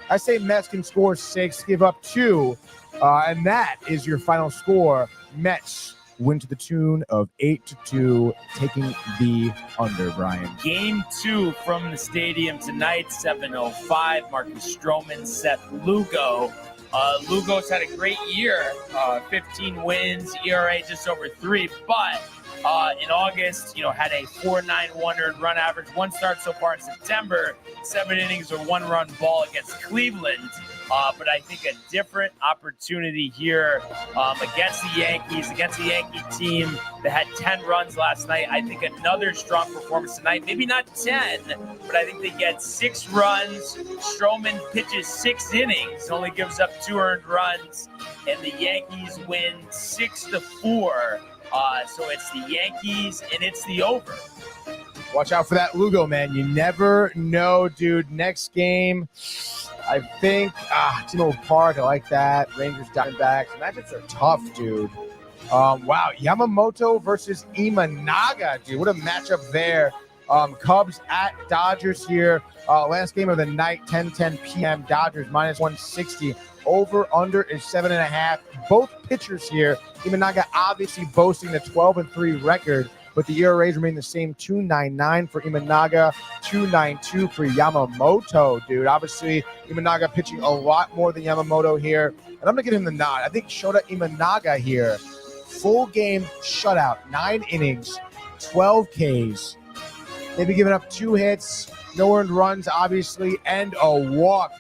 I say Mets can score 6, give up 2, and that is your final score. Mets win to the tune of 8-2, taking the under, Brian. Game 2 from the stadium tonight, 7:05. Marcus Stroman, Seth Lugo. Lugo's had a great year, 15 wins, ERA just over 3, but in August, had a 4.91 earned run average. 1 start so far in September, 7 innings or 1-run ball against Cleveland. But I think a different opportunity here against the Yankees, against the Yankee team that had 10 runs last night. I think another strong performance tonight. Maybe not 10, but I think they get 6 runs. Stroman pitches 6 innings, only gives up 2 earned runs, and the Yankees win 6-4. So it's the Yankees, and it's the over. Watch out for that Lugo, man. You never know, dude. Next game, I think, T-Mobile Park, I like that. Rangers, Diamondbacks. Matchups are tough, dude. Wow, Yamamoto versus Imanaga, dude. What a matchup there. Cubs at Dodgers here. Last game of the night, 10:10 p.m. Dodgers -160. Over under is 7.5. Both pitchers here. Imanaga obviously boasting the 12-3 record, but the ERAs remain the same. 2.99 for Imanaga, 2.92 for Yamamoto, dude. Obviously, Imanaga pitching a lot more than Yamamoto here, and I'm gonna give him the nod. I think Shota Imanaga here, full game shutout, 9 innings, 12 Ks. Maybe giving up 2 hits, no earned runs, obviously, and a walk.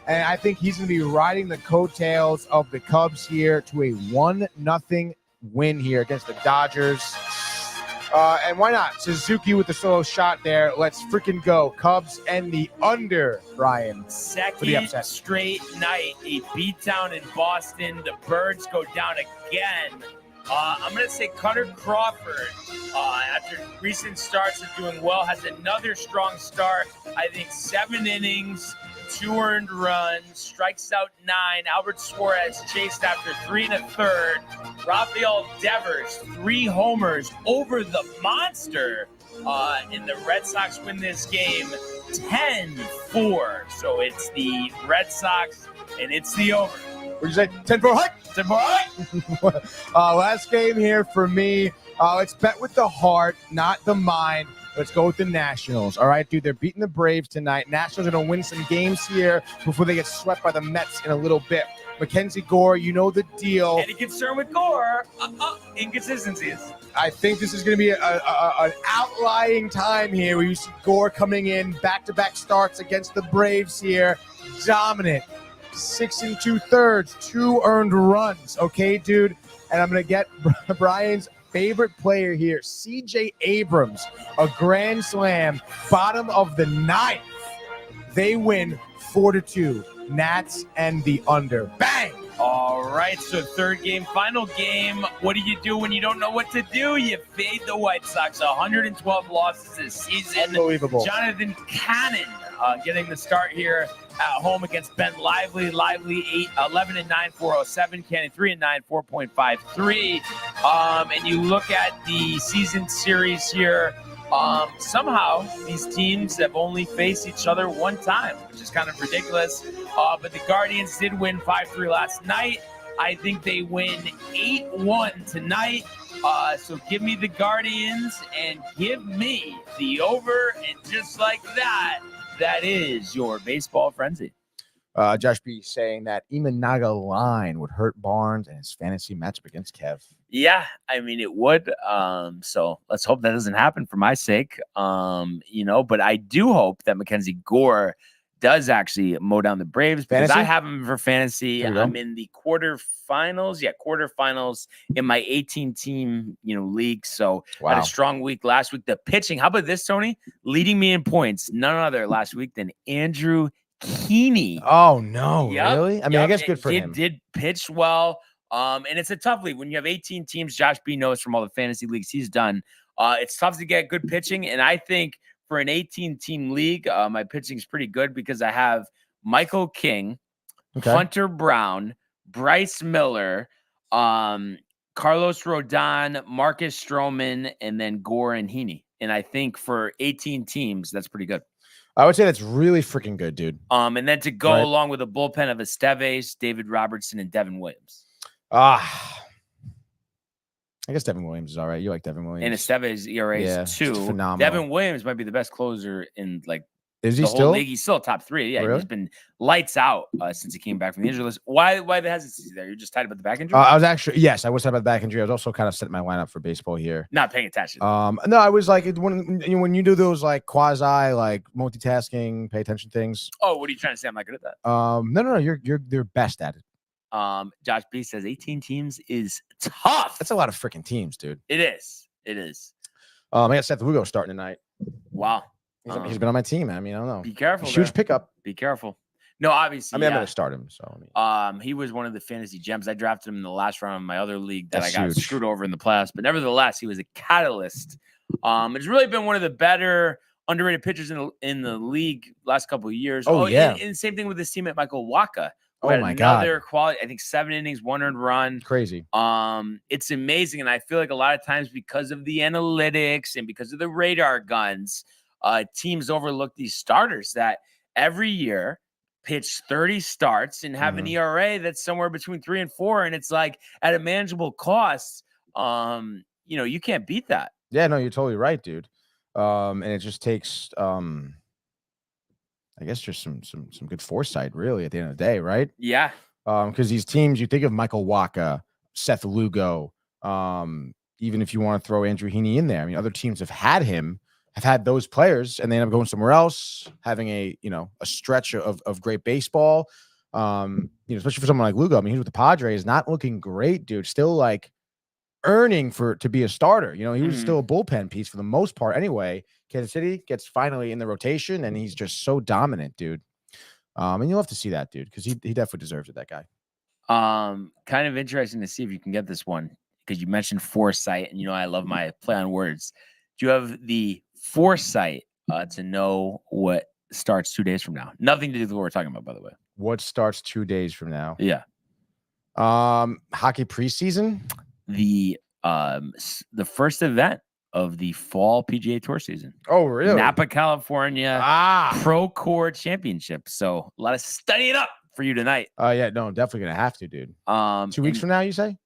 And I think he's going to be riding the coattails of the Cubs here to a 1-0 win here against the Dodgers. And why not? Suzuki with the solo shot there. Let's freaking go. Cubs and the under, Brian. Second straight night, a beatdown in Boston. The Birds go down again. I'm going to say Cutter Crawford, after recent starts of doing well, has another strong start. I think 7 innings, 2 earned runs, strikes out 9. Albert Suarez chased after 3 1/3. Rafael Devers, 3 homers over the monster. And the Red Sox win this game 10-4. So it's the Red Sox, and it's the over. What'd you say? 10-4 hike? 10-4 hike? Last game here for me. Let's bet with the heart, not the mind. Let's go with the Nationals. All right, dude. They're beating the Braves tonight. Nationals are going to win some games here before they get swept by the Mets in a little bit. Mackenzie Gore, you know the deal. Any concern with Gore? Inconsistencies. I think this is going to be an outlying time here where you see Gore coming in, back-to-back starts against the Braves here. Dominant. 6 2/3, 2 earned runs. Okay, dude? And I'm going to get Brian's favorite player here, C.J. Abrams, a grand slam, bottom of the 9th. They win 4-2. Nats and the under. Bang! All right, so third game, final game. What do you do when you don't know what to do? You fade the White Sox. 112 losses this season. Unbelievable. Jonathan Cannon getting the start here at home against Ben Lively. Lively 11-9, 407. Cannon 3-9, 4.53. And you look at the season series here. Somehow these teams have only faced each other one time, which is kind of ridiculous. But the Guardians did win 5-3 last night. I think they win 8-1 tonight. So give me the Guardians and give me the over. And just like that, that is your baseball frenzy. Josh B saying that Imanaga line would hurt Barnes and his fantasy matchup against Kev. Yeah, I mean, it would. So let's hope that doesn't happen for my sake. But I do hope that Mackenzie Gore does actually mow down the Braves because I have him for fantasy. I'm in the quarterfinals. Yeah, quarterfinals in my 18-team, league. So I had a strong week last week. The pitching, how about this, Tony? Leading me in points, none other last week than Andrew Heaney. Oh, no, really? I mean, I guess good for him. Did pitch well. And it's a tough league. When you have 18 teams, Josh B knows from all the fantasy leagues he's done, it's tough to get good pitching. And I think for an 18-team league, my pitching is pretty good because I have Michael King, Hunter Brown, Bryce Miller, Carlos Rodon, Marcus Stroman, and then Gore and Heaney. And I think for 18 teams, that's pretty good. I would say that's really freaking good, dude. And then to go along with a bullpen of Esteves, David Robertson, and Devin Williams. I guess Devin Williams is all right. You like Devin Williams. And Esteves ERA is 2. Phenomenal. Devin Williams might be the best closer in is he the still? Whole league. He's still top 3. Yeah, really? He's been lights out since he came back from the injury list. Why the hesitancy there? You're just tight about the back injury? I was actually, yes, I was tight about the back injury. I was also kind of setting my lineup for baseball here. Not paying attention. No, I was like, when you do those quasi multitasking, pay attention things. Oh, what are you trying to say? I'm not good at that. No, you're best at it. Josh B says 18 teams is tough. That's a lot of freaking teams, dude. It is. I got Seth Lugo starting tonight. Wow. He's been on my team. I mean, I don't know. Be careful. Huge pickup. Be careful. No, obviously. I mean, I'm going to start him. So he was one of the fantasy gems. I drafted him in the last round of my other league that I got screwed over in the playoffs. But nevertheless, he was a catalyst. It's really been one of the better underrated pitchers in the league last couple of years. Yeah. And same thing with his teammate Michael Wacha. Oh my God. Another quality, I think 7 innings, 1 earned run. Crazy. It's amazing. And I feel like a lot of times because of the analytics and because of the radar guns, teams overlook these starters that every year pitch 30 starts and have an ERA that's somewhere between 3 and 4. And it's like at a manageable cost, you can't beat that. Yeah, no, you're totally right, dude. And it just takes, I guess just some good foresight, really, at the end of the day, right? Yeah. Because these teams, you think of Michael Wacha, Seth Lugo, even if you want to throw Andrew Heaney in there. I mean, other teams have had those players, and they end up going somewhere else, having a stretch of great baseball. Especially for someone like Lugo. I mean, he's with the Padres, not looking great, dude. Still earning to be a starter. He was still a bullpen piece for the most part anyway. Kansas City gets finally in the rotation, and he's just so dominant, dude. And you'll have to see that, dude, because he definitely deserves it, that guy. Kind of interesting to see if you can get this one, because you mentioned foresight, and I love my play on words. Do you have the foresight to know what starts 2 days from now? Nothing to do with what we're talking about, by the way. What starts 2 days from now? Yeah. Hockey preseason? The first event of the fall PGA Tour season. Oh, really? Napa, California. Pro Core Championship. So a lot of studying up for you tonight. Yeah, no, definitely gonna have to, dude. 2 weeks from now, you say?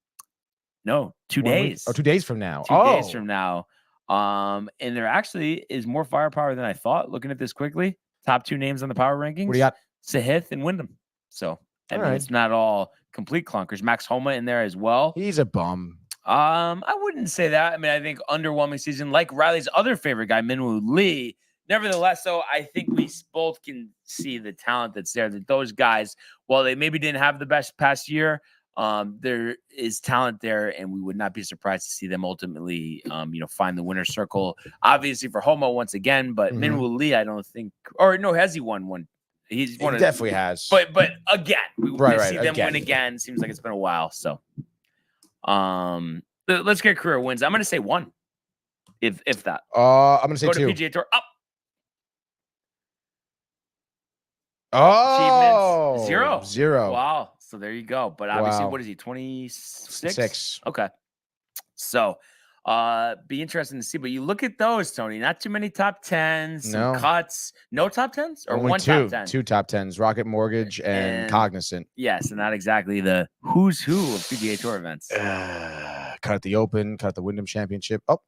No, 2 days. Oh, 2 days from now. 2 days from now. And there actually is more firepower than I thought. Looking at this quickly, top 2 names on the power rankings. What do you got? Sahith and Wyndham. So I mean, right. it's not all complete clunkers. Max Homa in there as well. He's a bum. I wouldn't say that. I mean, I think underwhelming season, like Riley's other favorite guy, Minwoo Lee. Nevertheless, though, I think we both can see the talent that's there. That those guys, while they maybe didn't have the best past year, there is talent there, and we would not be surprised to see them ultimately, find the winner's circle. Obviously for Homa once again, but Minwoo Lee, I don't think, or no, has he won one? He definitely has. But again, we see them again. win again. Seems like it's been a while. So, let's get career wins. I'm going to say 1, if that. I'm going to say Go 2. to PGA Tour up. Oh, Achievements 0. 0. Wow. So there you go. But obviously, Wow. what is he? 26. 6. Okay. So, be interesting to see. But you look at those, Tony. Not too many top 10s. Some No. cuts. No top 10s, or Only one two, top 10. 2 top 10s. Rocket Mortgage and Cognizant. Yes, and not exactly the who's who of PGA Tour events. Cut at the Open. Cut at the Wyndham Championship. Oh,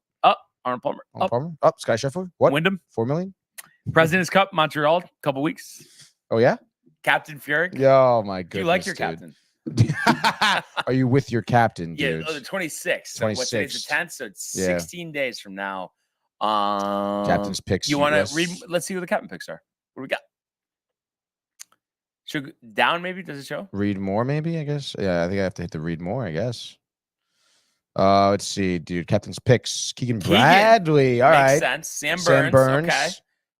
Arnold Palmer. Arnold Palmer. Oh, Sky Sheffield. What? Wyndham. 4 million. President's Cup, Montreal. Couple weeks. Oh yeah. Captain Furyk. Oh my goodness. Do you like your dude. captain? Are you with your captain, dude? Yeah, the 26th. So what's today's the 10th? So it's 16 days from now. Captain's picks. You want to read? Let's see what the captain picks are. What do we got? Should down maybe? Does it show? Read more, maybe, I guess. Yeah, I think I have to hit the read more, I guess. Let's see, dude. Captain's picks. Keegan Bradley. All right. Makes sense. Sam Burns. Okay.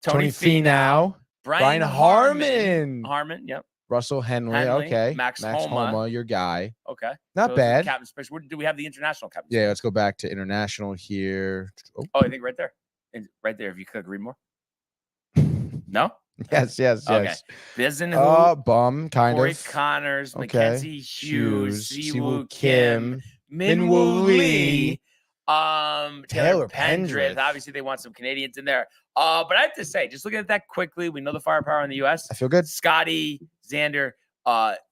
Tony Finau. Brian Harmon. Harmon, yep. Russell Henley. Okay. Max Homa, your guy. Okay. Not bad. Captain's picks. Do we have the international captain? Yeah, let's go back to international here. Oh, I think right there. Right there. If you click read more. No? Yes. Okay. Bisenhu. Bum, kind Corey of. Connors, Okay. Mackenzie Hughes, Siwoo Kim, Minwoo Lee, Taylor Taylor Pendrith. Obviously, they want some Canadians in there. But I have to say, just looking at that quickly, we know the firepower in the U.S. I feel good. Scotty, Xander,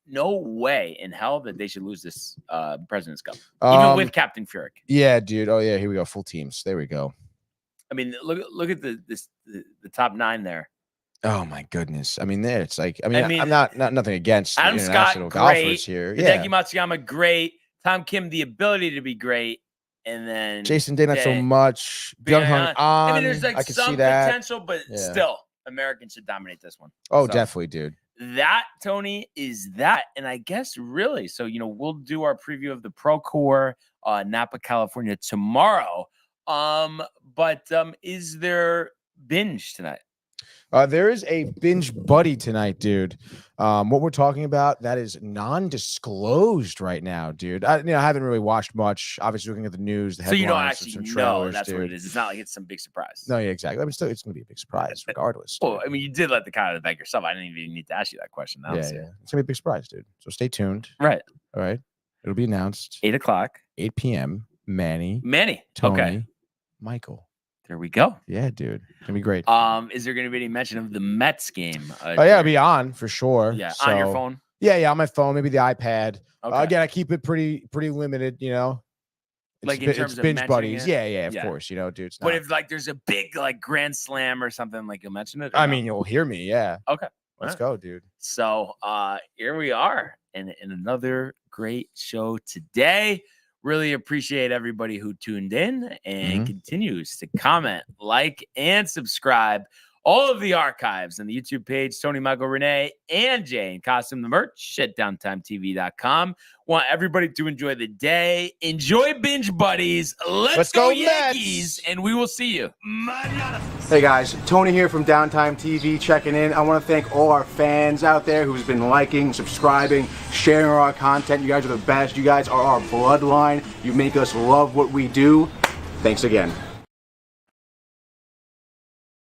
no way in hell that they should lose this President's Cup, even with Captain Furyk. Yeah, dude. Oh yeah, here we go. Full teams. There we go. I mean, look at the top 9 there. Oh my goodness. I mean, there it's like. I mean I'm not nothing against Adam the Scott, international great. golfers here. Hideki Matsuyama, great. Tom Kim, the ability to be great, and then Jason Day, not so much. Byung Hung An. I mean, there's like I can some see that. potential, but still, Americans should dominate this one. Oh, So, definitely, dude. That, Tony, is that. And I guess really, so, we'll do our preview of the Procore Napa, California tomorrow. But is there binge tonight? There is a binge buddy tonight, dude. What we're talking about, that is non-disclosed right now, dude. I haven't really watched much. Obviously, looking at the news, the So you headlines, don't actually some know trailers, that's dude. what it is. It's not like it's some big surprise. No, yeah, exactly. I mean, still, it's gonna be a big surprise, regardless. Well, I mean, you did let the cat out of the bag yourself. I didn't even need to ask you that question. Yeah, it's gonna be a big surprise, dude. So stay tuned. Right. All right. It'll be announced 8 o'clock. 8 p.m. Manny, Tony, okay, Michael. There we go. Yeah, dude. It's gonna be great. Is there going to be any mention of the Mets game? Oh yeah, it'll be on for sure. Yeah, So, on your phone. Yeah, on my phone, maybe the iPad. Okay. Again, I keep it pretty limited, Like in terms it's of binge mentioning buddies. it? Yeah, of course, dude. It's not, But if there's a big grand slam or something, you'll mention it. Or I no? mean, you'll hear me. Yeah. Okay. Let's go, dude. So here we are in another great show today. Really appreciate everybody who tuned in and continues to comment, like, and subscribe. All of the archives on the YouTube page, Tony, Michael, Renee, and Jay, and Costume the merch at downtimetv.com. Want everybody to enjoy the day. Enjoy Binge Buddies. Let's go Yankees, Mets. and we will see you. Hey guys, Tony here from Downtime TV checking in. I want to thank all our fans out there who's been liking, subscribing, sharing our content. You guys are the best. You guys are our bloodline. You make us love what we do. Thanks again.